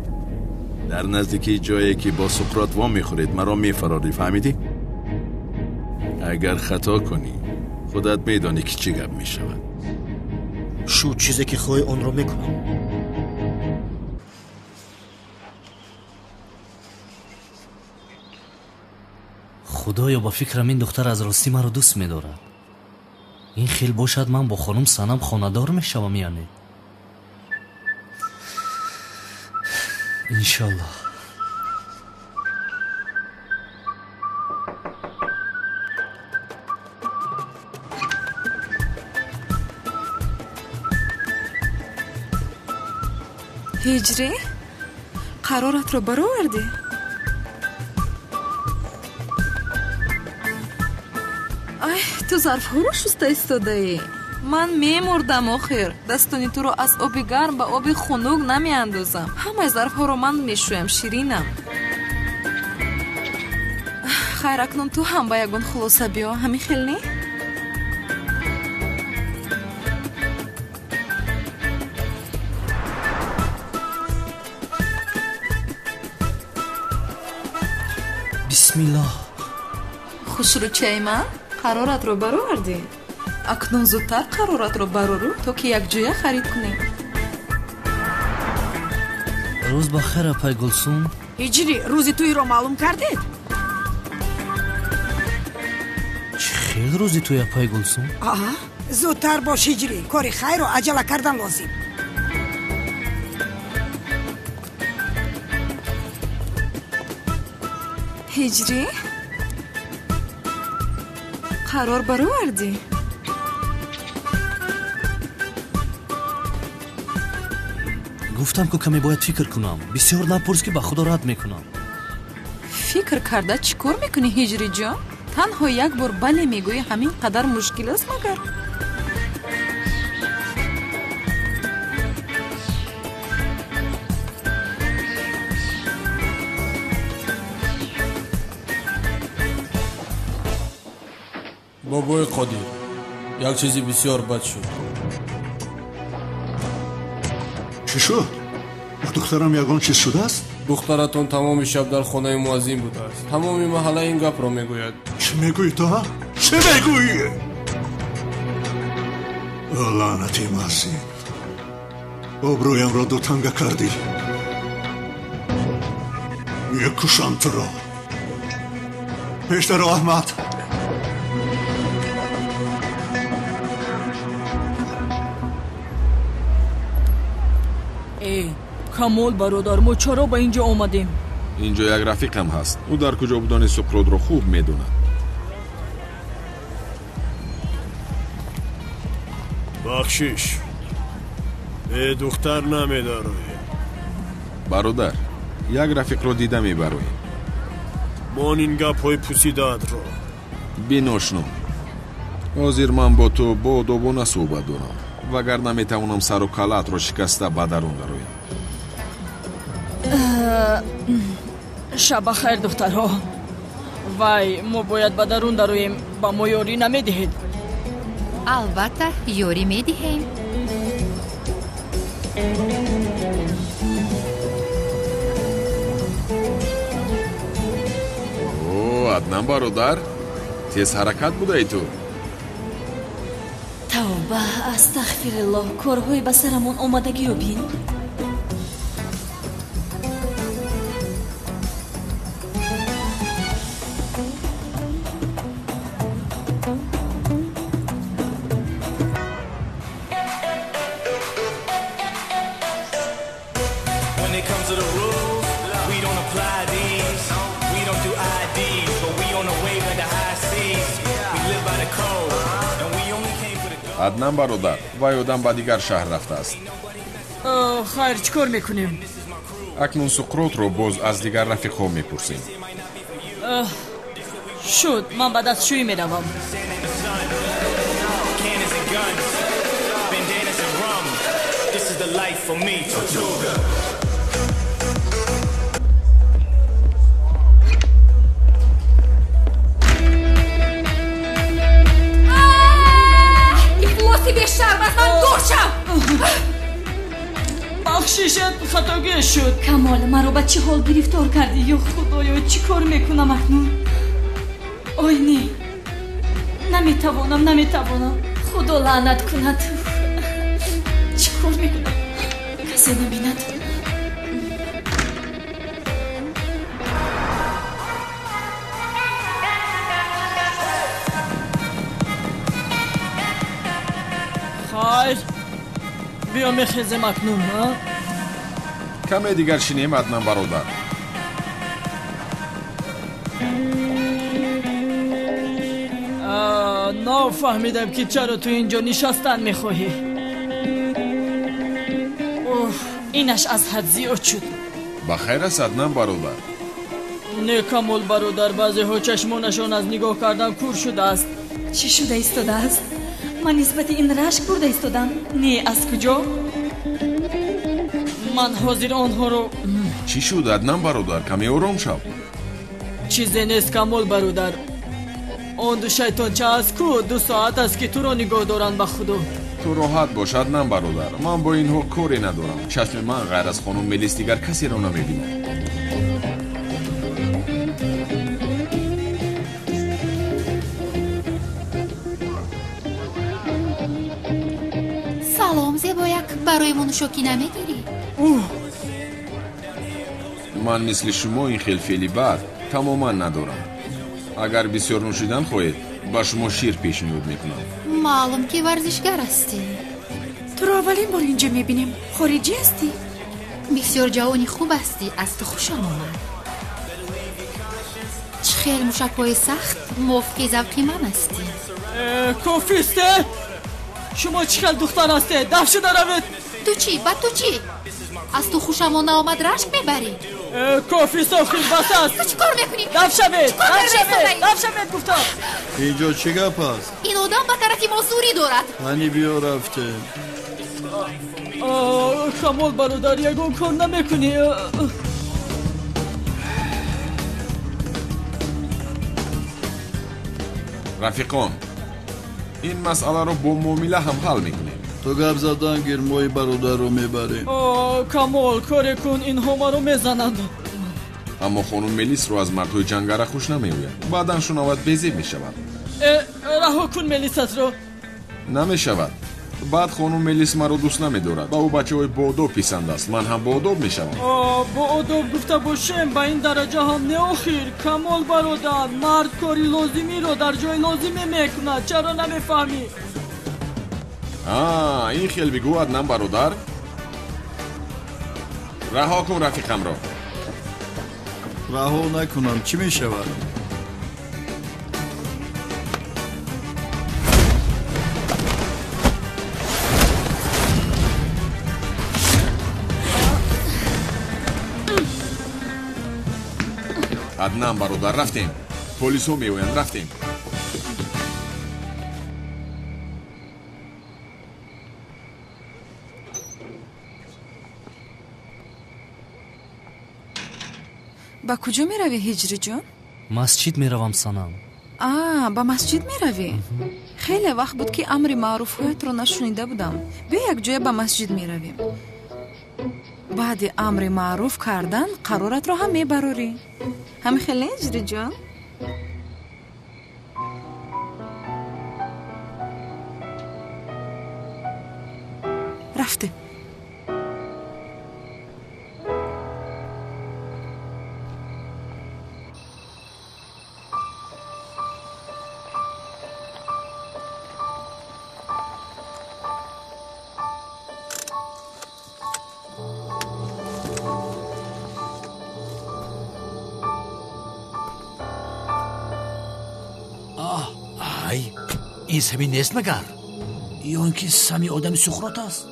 در نزدیکی جایی که با سقراط وام میخورید مرا میفراری. فهمیدی؟ اگر خطا کنی خودت میدانی که چی گپ میشود. شو چیزی که خواهی اون رو میکنم. خدایا با فکرم این دختر از راستی مرا دوست می‌دارد. این خیل باشد من با خانم سنم خانه‌دار میشوم یعنی. انشالله. هجری قرارت رو برآوردی؟ ای تو ظرف ها رو شسته ایستاده ای. من میمردم آخر. دستانی تو رو از آب گرم به آب خنک نمیاندازم. همه ظرف ها رو من میشویم. شیرینم. خیر اکنون تو هم با یگون خلاصه بیا. همین خیل نی؟ بسم الله. خوش رو چای من؟ قرارت رو برآوردی. اکنون زودتر قرارت رو برآورو تا که یک جویه خرید کنیم. روز بخیر اپای گلسون. هجری روزی توی رو معلوم کردید؟ چه خیلی روزی توی اپای گلسون؟ زودتر باش هجری. کاری خیر رو عجله کردن لازم. هجری قرار برآوردی؟ گفتم که کمی باید فکر کنم. بسیار نپرس که به خدا رد میکنم. فکر کرده چی کار میکنی هجری جان؟ تنها یک بار بله میگوی همین قدر مشکل است مگر؟ بابای قادر یک چیزی بسیار بد شد. چی شد؟ با دخترم یگان چیز شده است؟ دخترتون تمام شب در خانه مؤذن بوده است. تمام محله این گپ را میگوید. چی میگویی تو؟ چی میگویی؟ لعنتی مؤذن، آبرویم را دو تنگه کردی. میکشم تو را. پیشتر احمد. کمال برادر ما چرا با اینجا آمدیم؟ اینجا یک رفیقم هست. او در کجا بودن سقراط رو خوب میدوند. بخشش به دختر نمیداره. برادر یک رفیق رو دیده میبرویم. من این گپ های پوسیداد رو بیناشنو. حاضر من با تو با دوباره صحبت دارم. وگر نمیتوانم سر و کلت رو شکسته به درون درویم. شب خیر دخترها. وای ما باید به درون درویم. با ما یاری نمیدهید؟ البته یاری میدهیم. عدنان برادر تیز حرکت بوده ای تو. توبه استغفرالله. کارهای به سرمون آمدگی رو بین. аднан бародар вай одам ба дигар шаҳр рафтааст. хайр чӣ кор мекунем? акнун суқротро боз аз дигар рафиқҳо мепурсем. шуд, ман ба дастшӯӣ меравам. ифлоси бешарм аз ман дур шав! бахшишат хатогӣ шуд. камол, маро ба чӣ ҳол гирифтор кардӣ? ё худоё, чӣ кор мекунам акнун? ой не, наметавонам. худо лаънат кунад. чӣ кор мекунам? касе набинад. хайр, биё мехезем акнун. каме дигар шинем аднан бародар. нафаҳмидам ки чаро ту инҷо нишастан мехоҳӣ. инаш аз ҳад зиёд шуд. ба хайр аст аднан бародар. не камол бародар, баъзеҳо чашмонашон аз нигоҳ кардан кур шудааст. чӣ шуда истодааст? ман нисбати ин рашк бурда истодам. не, аз куҷо? ман ҳозир онҳоро... чӣ шуд аднан бародар? каме ором шав. чизе нест камол бародар. он ду шайтонча аст ку 2 соат аст ки туро нигоҳ доранд. ба худо ту роҳат бош аднан бародар, ман бо инҳо коре надорам. чашми ман ғайр аз хонум Мелис дигар касеро намебинад. салом зебояк, барои нӯшокӣ намегирӣ? ман мисли шумо ин хелфели бад тамоман надорам. агар бисёр нӯшидан хоҳед, ба шумо шир пешниҳод мекунам. маълум ки варзишгар ҳастӣ. туро аввалин бор инҷо мебинем. хориҷӣ ҳастӣ? бисёр ҷавони хуб ҳастӣ. аз ту хушам омад. чӣ хел мушакҳои сахт мувофиқи завқи ман ҳастӣ. кофисте? шумо чӣ хел духтар ҳастед? даф шуда равед. ту чӣ? ба ту чӣ? аз ту хушамон наомад рашк мебарӣ? кофист охир бас аст. ту чӣ кор мекунӣ? даф шавед гуфтам. инҷо чӣ гап аст? ин одам ба тарафи мо зурӣ дорад. ҳани биё рафтем. камол бародар, ягон кор намекунӣ? рафиқон, ин масъаларо бо муомила ҳам ҳал мекунем. ту гап задан гирмои бародарро мебарем. камол, коре кун, инҳо маро мезананд. аммо хонум Мелисро аз мардҳои ҷангара хуш намеояд. баъдан шунавад безеб мешавад. раҳо кун Мелисатро. намешавад. баъд хонум Мелис маро дӯст намедорад. ба ӯ бачаҳои боодоб писанд аст. ман ҳам боодоб мешавам. боодоб гуфта бошем, ба ин дараҷа ҳам не охир. камол бародар, мард кори лозимиро дар ҷои лозиме мекунад. чаро намефаҳмӣ? ин хел бигӯ аднан бародар. раҳо кун рафиқамро. раҳо накунам чӣ мешавад? аднан бародар, рафтем. полисҳо меоянд, рафтем. ба куҷо меравӣ ҳиҷриҷон? масҷид меравам санам. ба масҷид меравӣ? хеле вақт буд ки амри маъруфҳоятро нашунида будам. биё якҷоя ба масҷид меравем. баъди амри маъруф кардан қароратро ҳам мебарорӣ. ҳамин хел не ҳиҷриҷон? рафтем. ин сами нест магар? یا اینکه سمی آدم سقراط است؟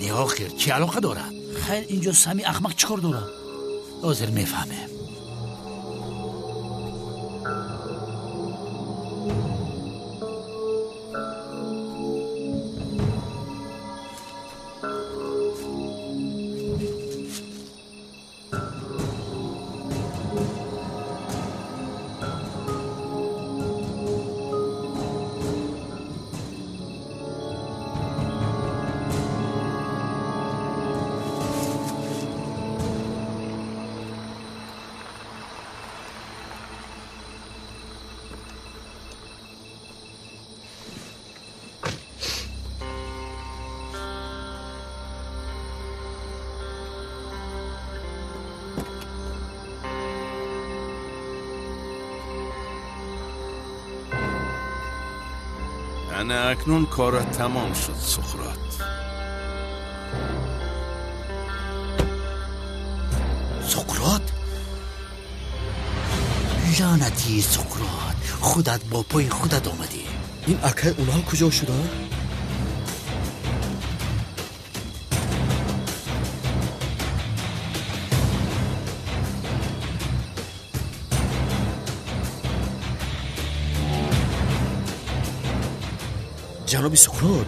نه آخر چی علاقه دارد؟ خیر اینجا سمی احمق چیکار داره؟ حاضر میفهمه. اکنون کارت تمام شد سقراط. سقراط؟ لعنتی سقراط، خودت با پای خودت آمدی. این اکه اونها کجا شدن؟ جناب سقراط،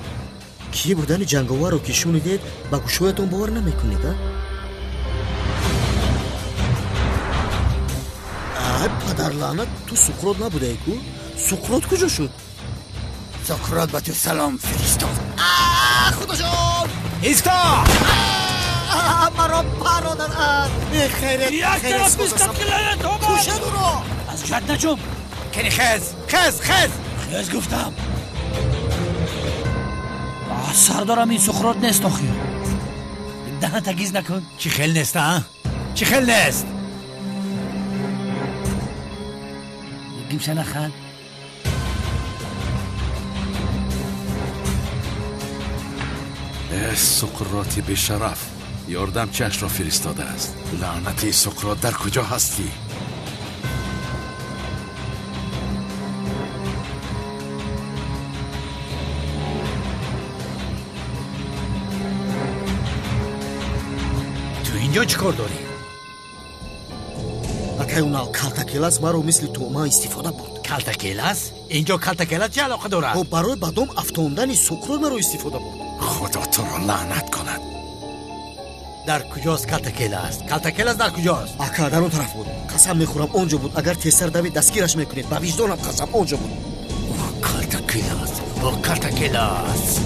کی بودن جنگاور رو که شنیدید با گوشویتون باور نمیکنید؟ پدر لعنت، تو سقراط نبوده ایکو؟ سقراط کجا شد؟ سقراط با تو سلام فرستاد. خدا جان ایستا مرا برادر خیره یک طرف بیستم که لعنت ها کشه دورو از جد نجم کنی خز گفتم. سردارم این سقراط نیست آخی. دهن تگیز نکن. چی خیل نیست ها؟ چی خیل نیست؟ گیمشه نخند. سقراطی به شرف، یاردم چش را فرستاده است. لعنتی سقراط، در کجا هستی؟ اینجا چی کار داری؟ اکه اونا کلتکیلس مرا مثل توما استفاده بود. کلتکیلس؟ اینجا کلتکیلس چه علاقه دارد؟ و برای بدم افتاندن سقراط مرا استفاده بود. خدا تو را لعنت کند. در کجاست کلتکیلس؟ کلتکیلس در کجاست؟ اکه در اون طرف بود. قسم میخورم اونجا بود. اگر تیسر دوید دستگیرش میکنید. با وجدانم قسم اونجا بود. کلتکیلس.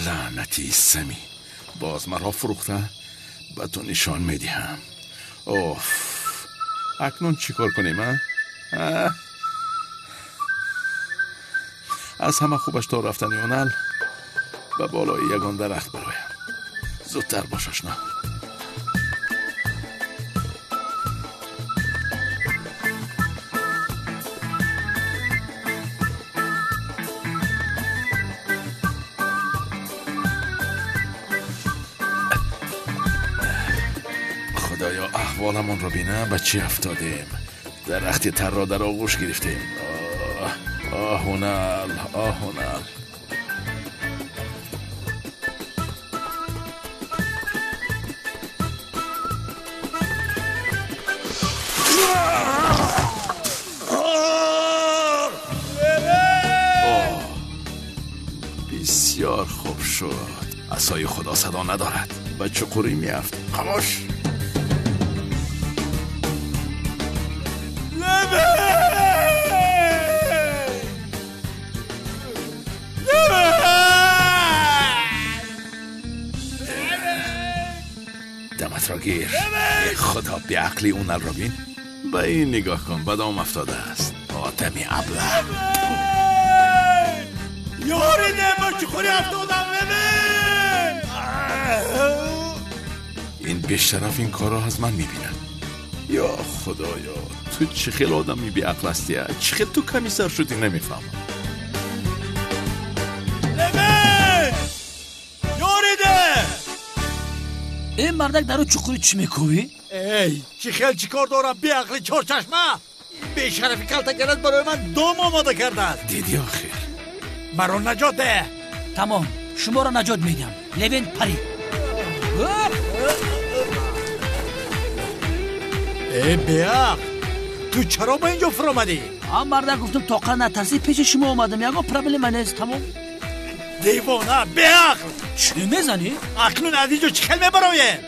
لعنتی سمی، باز مرا فروخته. به تو نشان میدهم. اوف، اکنون چی کار کنیم ها؟ از همه خوبش تا رفتن یونل به بالای یگان درخت برایم. زودتر باش آشنا. خدایا احوالمون رو بینه به چی افتادیم. درختی تر را در آغوش گرفتیم. آهونل. بسیار خوب شد. عصای خدا صدا ندارد، به چقوری میافت. خاموش. دمت را گیر. خدا بیعقلی اونل را بین. به این نگاه کن، بدام افتاده است. آدمی ابله. یاری نه، چه خوری افتادم ببین. این بیشرف این کارا از من میبینن. یا خدایا، تو چه خیل آدمی بیعقل هستی؟ چه خیل تو کمی سر شدی نمیفهمم. این مردک در چقوری چی میکوی؟ ای چی خیل چی کار دارم بی عقلی چهار چشمه به شرفی کلتکلت برای من دام آماده کرده است. دیدی آخر مرا نجات ده. تمام شما را نجات میدم. لوین پری. ای بیاق تو چرا با اینجا فرامدی؟ مردک گفتم طاقت نترسی پیش شما آمدم. یکا پرابلم نیست. تمام دیوانه بیاق چی میزنی؟ اکنون از اینجا چی خیل میبرایم؟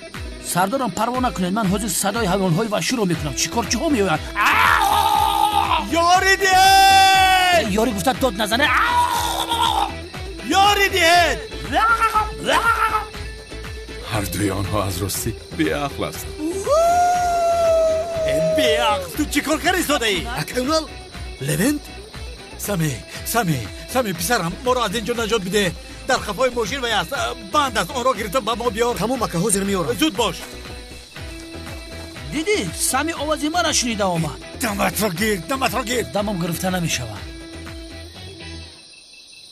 سردارم پروا نکنید. من حاضر صدای حیوانهای وحشی رو میکنم. چیکار چه ها میویند؟ یاری دید. یاری گفتن داد نزنه. یاری دید. هر دوی آنها از راستی بیعقل هستند. بیعقل تو چی کار کردی ساده ای؟ اکنال لوینت سمی پسرم ما را از اینجا نجات بده. در خفای ماشین و است بند است. آن را گرفتم با ما بیار. تمام اکا حاضر میارم. زود باش. دیدی سمی آوازی ما را شنیده آمد. دمت را گیر. دمم گرفته نمیشود.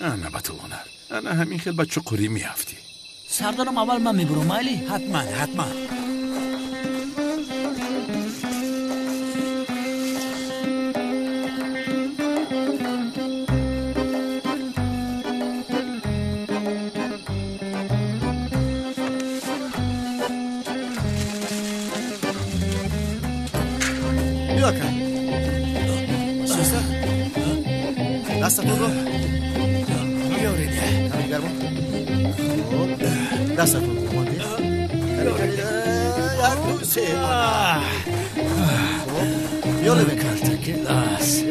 انا بتوانر انا همین خیل با چقوری میافتی. سردارم اول من میبرم مایلی؟ حتما بیا کن چیسته؟ دستتون رو بیاریده کمی گرمان دستتون رو مانده بیا لبین کلتکلاس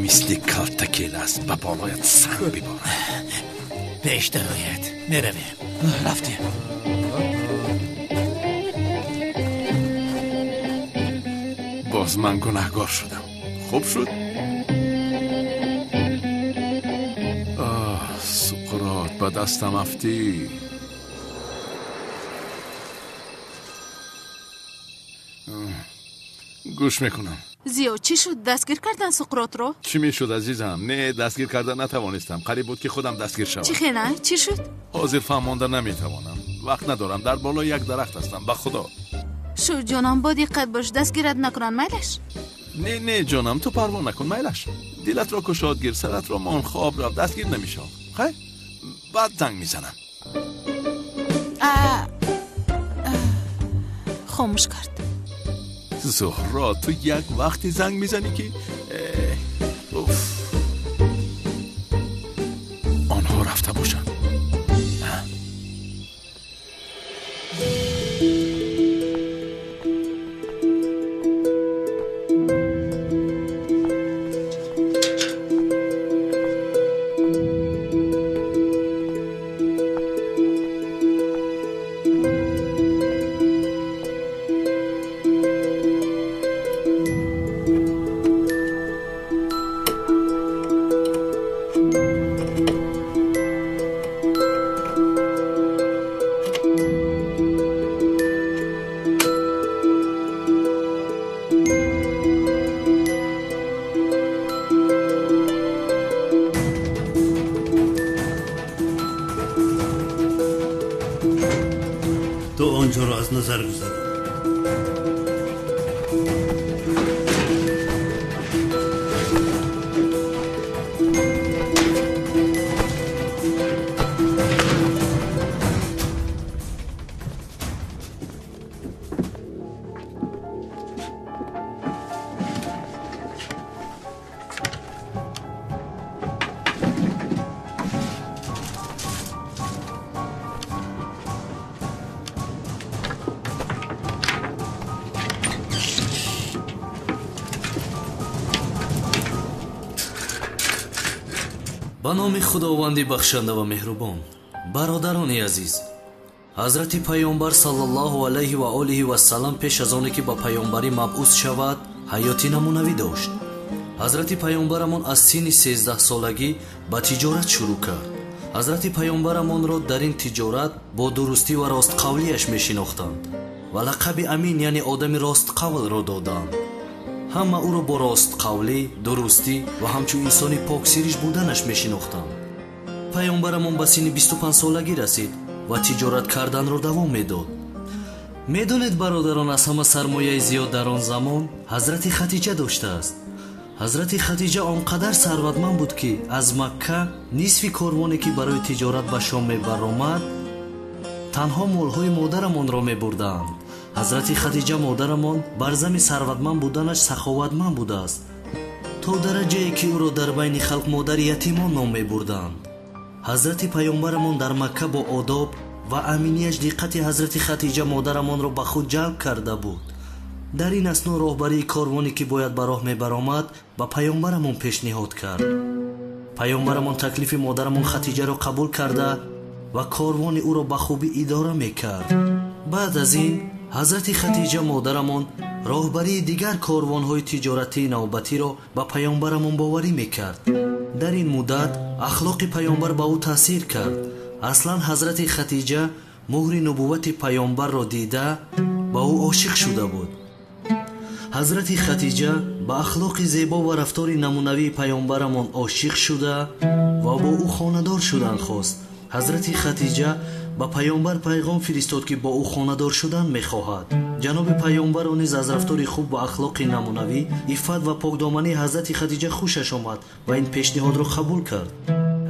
مثل کلتکلاس با بالایت سنگ ببارد. پیش درایت میرویم. رفتیم. باز من گناهگار شدم. خوب شد. سقراط با دستم افتی. گوش میکنم. زیو چی شد؟ دستگیر کردن سقراط رو؟ چی میشد عزیزم؟ نه دستگیر کردن نتوانستم. قریب بود که خودم دستگیر شوم. چی خیلی؟ چی شد؟ حاضر فهمانده نمیتوانم. وقت ندارم. در بالا یک درخت هستم. به خدا. شو جانم با دقت باش دستگیرت نکنن میلش. نه جانم تو پروا نکن میلش. دلت را کشاد گیر سرت را مان خواب را دستگیر نمیشم. خیر بعد زنگ میزنم. خاموش کرد. زهرا تو یک وقتی زنگ میزنی که آنها رفته باشن. تو آنجا را از نظر گذارم. ба номи худованди бахшанда ва меҳрубон. бародарони азиз, ҳазрати паёнбар саллаллоҳу алайҳи ва олиҳи вассалам пеш аз оне ки ба паёнбарӣ мабъус шавад ҳаёти намунавӣ дошт. ҳазрати паёнбарамон аз синни 13 солагӣ ба тиҷорат шурӯъ кард. ҳазрати паёнбарамонро дар ин тиҷорат бо дурустӣ ва ростқавлияш мешинохтанд ва лақаби амин яъне одами ростқавлро доданд. ҳама ӯро бо ростқавлӣ дурустӣ ва ҳамчун инсони поксириш буданаш мешинохтанд. паёнбарамон ба синни 25 солагӣ расид ва тиҷорат карданро давом медод. медонед бародарон, аз ҳама сармояи зиёд дар он замон ҳазрати хатиҷа доштааст. ҳазрати хатиҷа он қадар сарватманд буд ки аз Макка нисфи корвоне ки барои тиҷорат ба Шом мебаромад танҳо молҳои модарамонро мебурданд. ҳазрати хатиҷа модарамон бар зами сарватманд буданаш саховатманд будааст, то дараҷае ки ӯро дар байни халқ модари ятимон ном мебурданд. ҳазрати паёнбарамон дар Макка бо одоб ва аминияш диққати ҳазрати хатиҷа модарамонро ба худ ҷалб карда буд. дар ин асно роҳбарии корвоне ки бояд ба роҳ мебаромад ба паёнбарамон пешниҳод кард. паёнбарамон таклифи модарамон хатиҷаро қабул карда ва корвони ӯро ба хубӣ идора мекард. баъд аз ин ҳазрати хатиҷа модарамон роҳбарии дигар корвонҳои тиҷоратии навбатиро ба паёнбарамон боварӣ мекард. дар ин муддат ахлоқи паёнбар ба ӯ таъсир кард. аслан ҳазрати хатиҷа муҳри нубуввати паёнбарро дида ба ӯ ошиқ шуда буд. ҳазрати хатиҷа ба ахлоқи зебо ва рафтори намунавии паёнбарамон ошиқ шуда ва бо ӯ хонадор шудан хост. ҳазрати хатиҷа ба паёнбар пайғом фиристод ки бо ӯ хонадор шудан мехоҳад. ҷаноби паёнбаро низ аз рафтори хуб ва ахлоқи намунавӣ, иффат ва покдомании ҳазрати хатиҷа хушаш омад ва ин пешниҳодро қабул кард.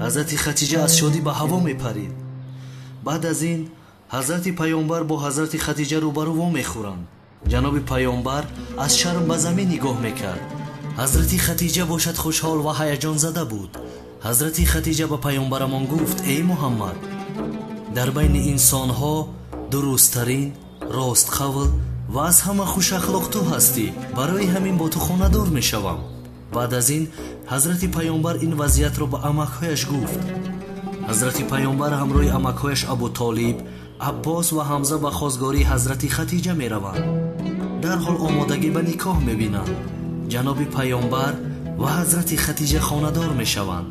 ҳазрати хатиҷа аз шодӣ ба ҳаво мепарид. баъд аз ин ҳазрати паёнбар бо ҳазрати хатиҷа рӯбарӯ вомехӯранд. ҷаноби паёнбар аз шарм ба замин нигоҳ мекард. ҳазрати хатиҷа бошад хушҳол ва ҳаяҷонзада буд. ҳазрати хатиҷа ба паёнбарамон гуфт: эй муҳаммад, дар байни инсонҳо дурусттарин, ростқавл ва аз ҳама хушахлоқ ту ҳастӣ. барои ҳамин бо ту хонадор мешавам. баъд аз ин ҳазрати паёнбар ин вазъиятро ба амакҳояш гуфт. ҳазрати паёнбар ҳамроҳи амакҳояш Абу Толиб, Аббос ва Ҳамза ба хозгории ҳазрати хатиҷа мераванд. дарҳол омодагӣ ба никоҳ мебинанд. ҷаноби паёнбар ва ҳазрати хатиҷа хонадор мешаванд.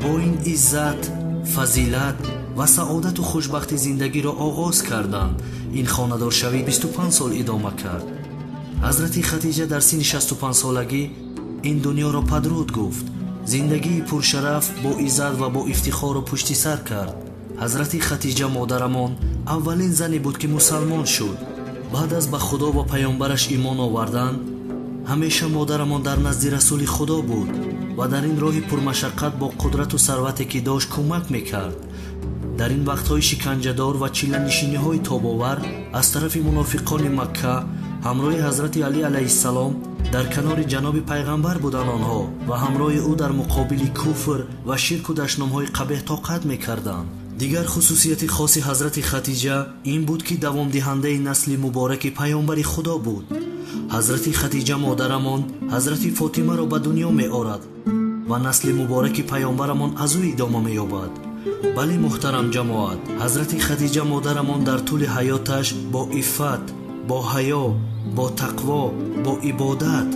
бо ин иззат, фазилат ва саодату хушбахти зиндагиро оғоз карданд. ин хонадоршавӣ 25 сол идома кард. ҳазрати хатиҷа дар синни 65 солагӣ ин дуньёро падруд гуфт. зиндагии пуршараф бо иззат ва бо ифтихору пушти сар кард. ҳазрати хатиҷа модарамон аввалин зане буд ки мусалмон шуд. баъд аз ба худо ва паёнбараш имон овардан, ҳамеша модарамон дар назди расули худо буд ва дар ин роҳи пурмашаққат бо қудрату сарвате ки дошт кӯмак мекард. дар ин вақтҳои шиканҷадор ва чиланишиниҳои тобовар аз тарафи мунофиқони Макка ҳамроҳи ҳазрати Алӣ алайҳиссалом дар канори ҷаноби пайғамбар буданд онҳо ва ҳамроҳи ӯ дар муқобили куфр ва ширку дашномҳои қабеҳ тоқат мекарданд. дигар хусусияти хоси ҳазрати хатиҷа ин буд ки давомдиҳандаи насли мубораки паёнбари худо буд. ҳазрати хатиҷа модарамон ҳазрати Фотимаро ба дуньё меорад ва насли мубораки паёнбарамон аз ӯ идома меёбад. бале муҳтарам ҷамоат, ҳазрати хатиҷа модарамон дар тӯли ҳаёташ бо иффат, бо ҳаё, бо тақво, бо ибодат,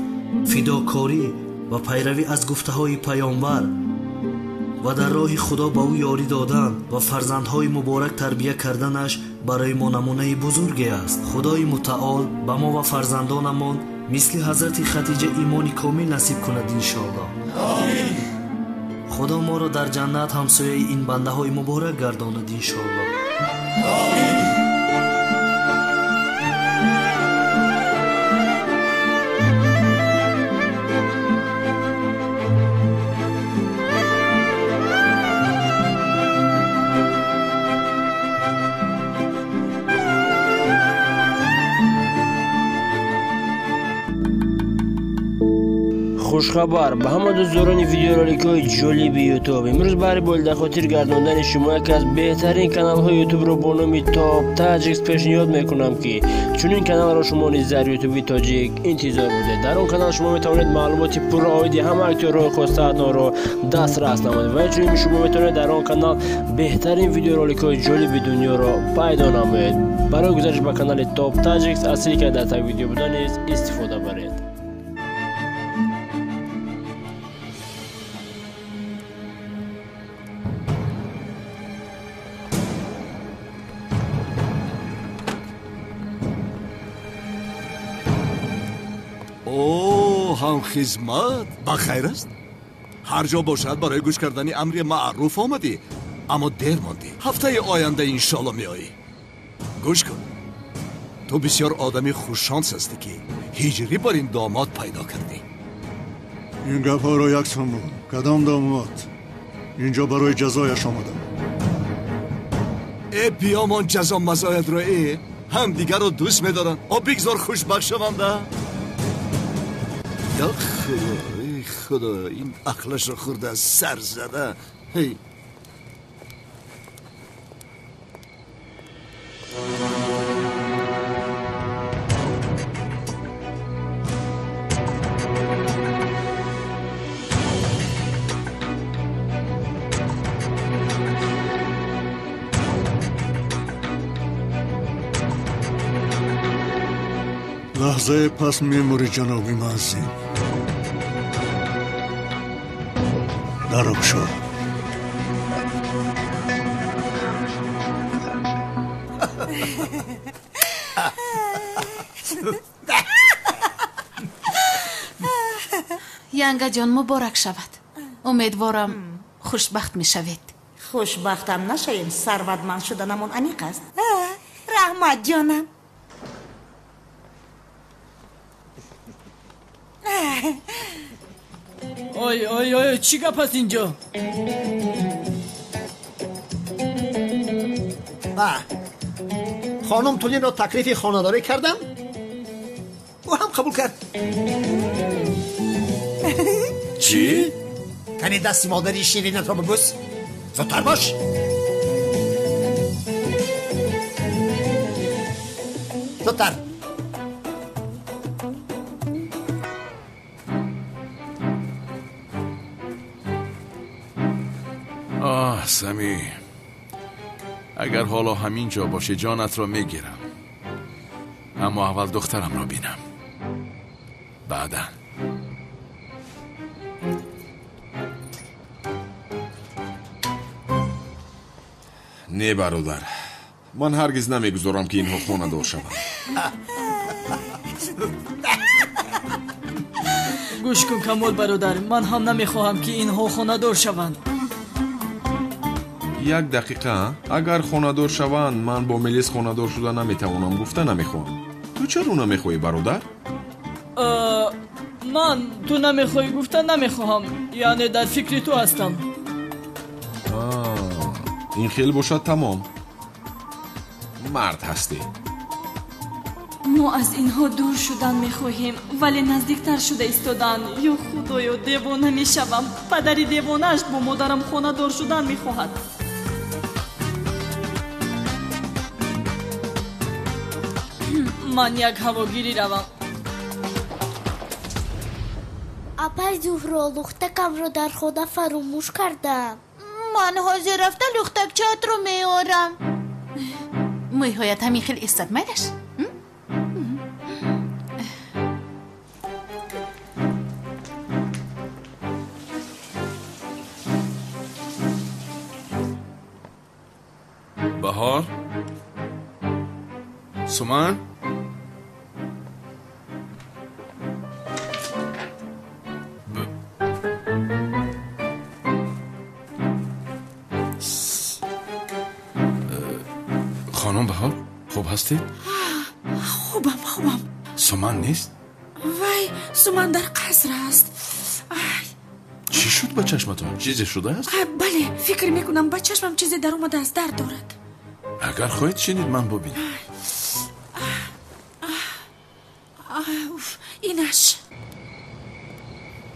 фидокорӣ ва пайравӣ аз гуфтаҳои паёнбар ва дар роҳи худо ба ӯ ёрӣ додан ва фарзандҳои муборак тарбия карданаш барои мо намунаи бузурге аст. худои мутаол ба мо ва фарзандонамон мисли ҳазрати хатиҷа имони комил насиб кунад иншоаллоҳ. амин. худо моро дар ҷаннат ҳамсояи ин бандаҳои муборак гардонад иншоаллоҳ. амин. хушхабар ба ҳама дӯстдорони видеороликҳои ҷолиби ютуб, имрӯз баҳри болида хотир гардондани шумо яке аз беҳтарин каналҳои ютубро бо номи Top Tajix пешниҳод мекунам ки чунин каналро шумо низ дар ютуби тоҷик интизор будед. дар он канал шумо метавонед маълумоти пурра оиди ҳама актёрҳои хостаатнорро дастрас намоед ва инчунин шумо метавонед дар он канал беҳтарин видеороликҳои ҷолиби дуньёро пайдо намоед. барои гузариш ба канали Top Tajix аз ссилкаи дар таги видео буда низ истифода баред. اوه هم خدمت بخیر است؟ هر جا باشد برای گوش کردن امر معروف آمدی، اما دیر ماندی. هفته آینده انشالله می آیی. گوش کن، تو بسیار آدمی خوششانس هستی که هجری بر این داماد پیدا کردی. این گپ ها را یک سان. کدام داماد؟ اینجا برای جزایش آمدم. ای بیامان جزا مزایت را هم دیگر رو دوست می‌دارن. بگذار خوشبخت شونده. یا خدا، ای خدا، این عقلش رو خورده از سر زده. هی لحظه پس میموری جنابی معظم. در بشو. янга ҷон муборак шавад. умедворам хушбахт мешавед. хушбахтам нашавем. сарватманд шуданамон аниқ аст. раҳмат ҷонам. ой ой ой, чӣ гап аст инҷо? خانم تولینو تکلیف خانه‌داری کردم. او هم قبول کرد. چی؟ کنی دست مادری شیرینت را ببوس. زودتر باش. زودتر. سمی، اگر حالا همین جا باشه جانت را میگیرم، اما اول دخترم را بینم. بعدا نه برادر، من هرگز نمیگذارم که اینها خانه دار شوند. گوش کن کمال برادر، من هم نمیخواهم که اینها خانه دار شوند. یک دقیقه، اگر خانه‌دار شوند من با ملیس خانه‌دار شدن نمیتوانم گفته نمیخوام. تو چرا نمیخوای برادر؟ من تو نمیخوای گفتن نمیخواهم، یعنی در فکر تو هستم. این خیلی باشد تمام. مرد هستی. ما از اینها دور شدن میخواهیم ولی نزدیکتر شده ایستادن. یا خدایا دیوانه میشوم. پدری دیوانه‌اش با مادرم خانه دار شدن میخواهد. من یک هواگیری روم. اپای زهرا، لختکم رو در خدا فراموش کردم. من حاضر رفته لختک چات رو میارم. میهایت همین خیلی استدمالش. بهار، سومن، خانم بهار، خوب هستید؟ خوبم. سومن نیست؟ وای، سومن در قصر است. چی شد با چشمتون؟ چیزی شده است؟ بله، فکر میکنم با چشمم چیزی در اومده از درد دارد. اگر خواهید شنید من ببینم. اینش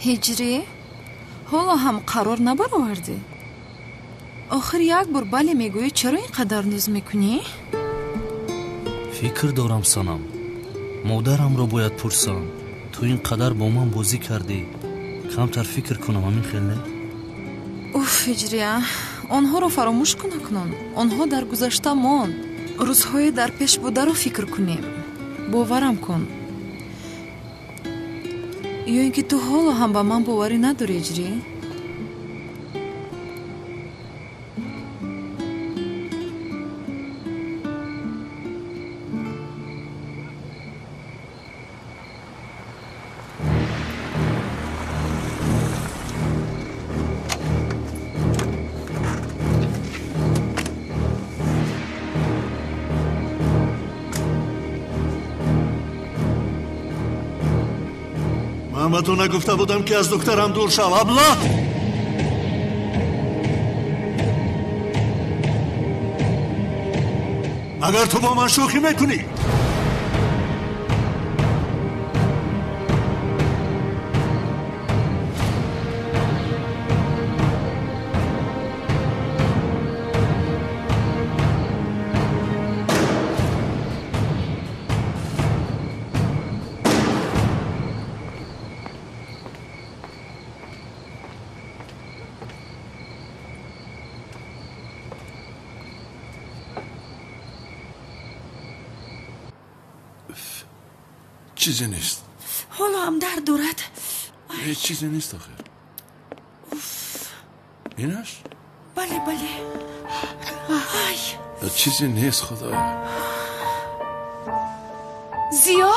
هجری، حالا هم قرار نبرآوردی؟ آخر یک بار بله میگویی، چرا اینقدر نوز میکنی؟ فکر دارم سنم، مادرم رو باید پرسم. تو اینقدر با من بازی کردی، کمتر فکر کنم. همین خیلی اوف هجریه، آنها رو فراموش نکن. آنها در گذشته ماند. روزهای در پیش بوده رو فکر کنیم. باورم کن. یا اینکه تو حالا هم به من باوری نداری هجری؟ من به تو نگفته بودم که از دخترم دور شو ابله. اگر تو با من شوخی میکنی چیزی نیست. حالا هم درد دارد. هیچ چیزی نیست آخر. اینش؟ بله بله. چیزی نیست خدایا. زیا؟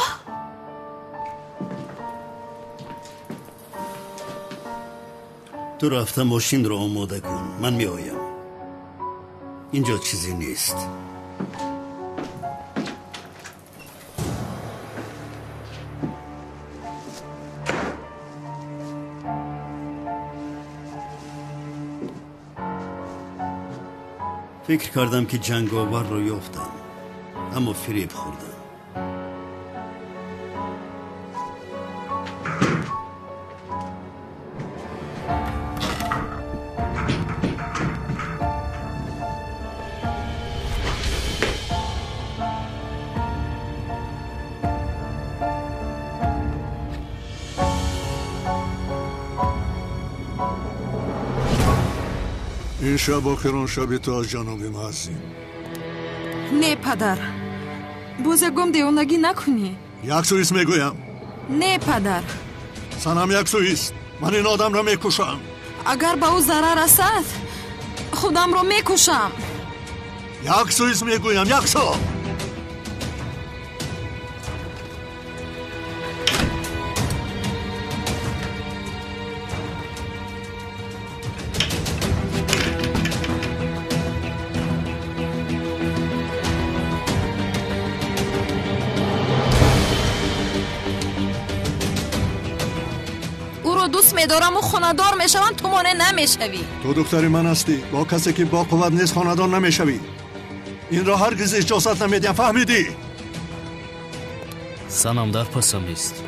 تو رفته ماشین رو آماده کن، من می آیم. اینجا چیزی نیست. فکر کردم که جنگاور رو یافتم، اما فریب خوردم. این شب آخران شب تو از جناب معظم. نه پدر، بزرگم دیوانگی نکنی. یک سویست میگویم. نه پدر، سنم یک سویست. من این آدم را میکشم. اگر به او ضرر رسد خودم را میکشم. یک سویست میگویم، یک سو. دوست میدارم و خاندار میشوم، تو مانع نمیشوی. تو دختری من هستی، با کسی که با قوت نیست خاندار نمیشوی. این را هرگز اجازت نمیدیم، فهمیدی؟ سنم در پسم است.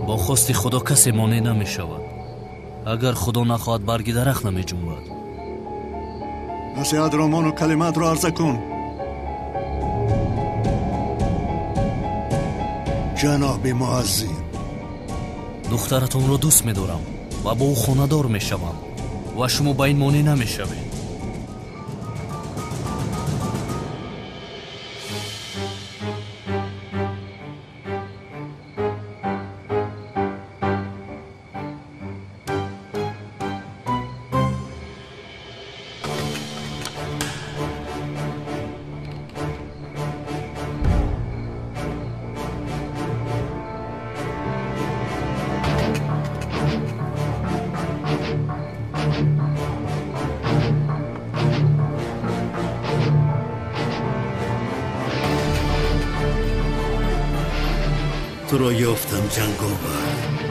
با خواست خدا کسی مانع نمی شود. اگر خدا نخواهد برگی درخت نمی جنبد. نصیحت رامان و کلمات را عرضه کن. جناب معظم، دخترتون را دوست می دارم و با او خاندار می شوم و شما با این مانع نمی شوید. تو را یافتم جنگاور.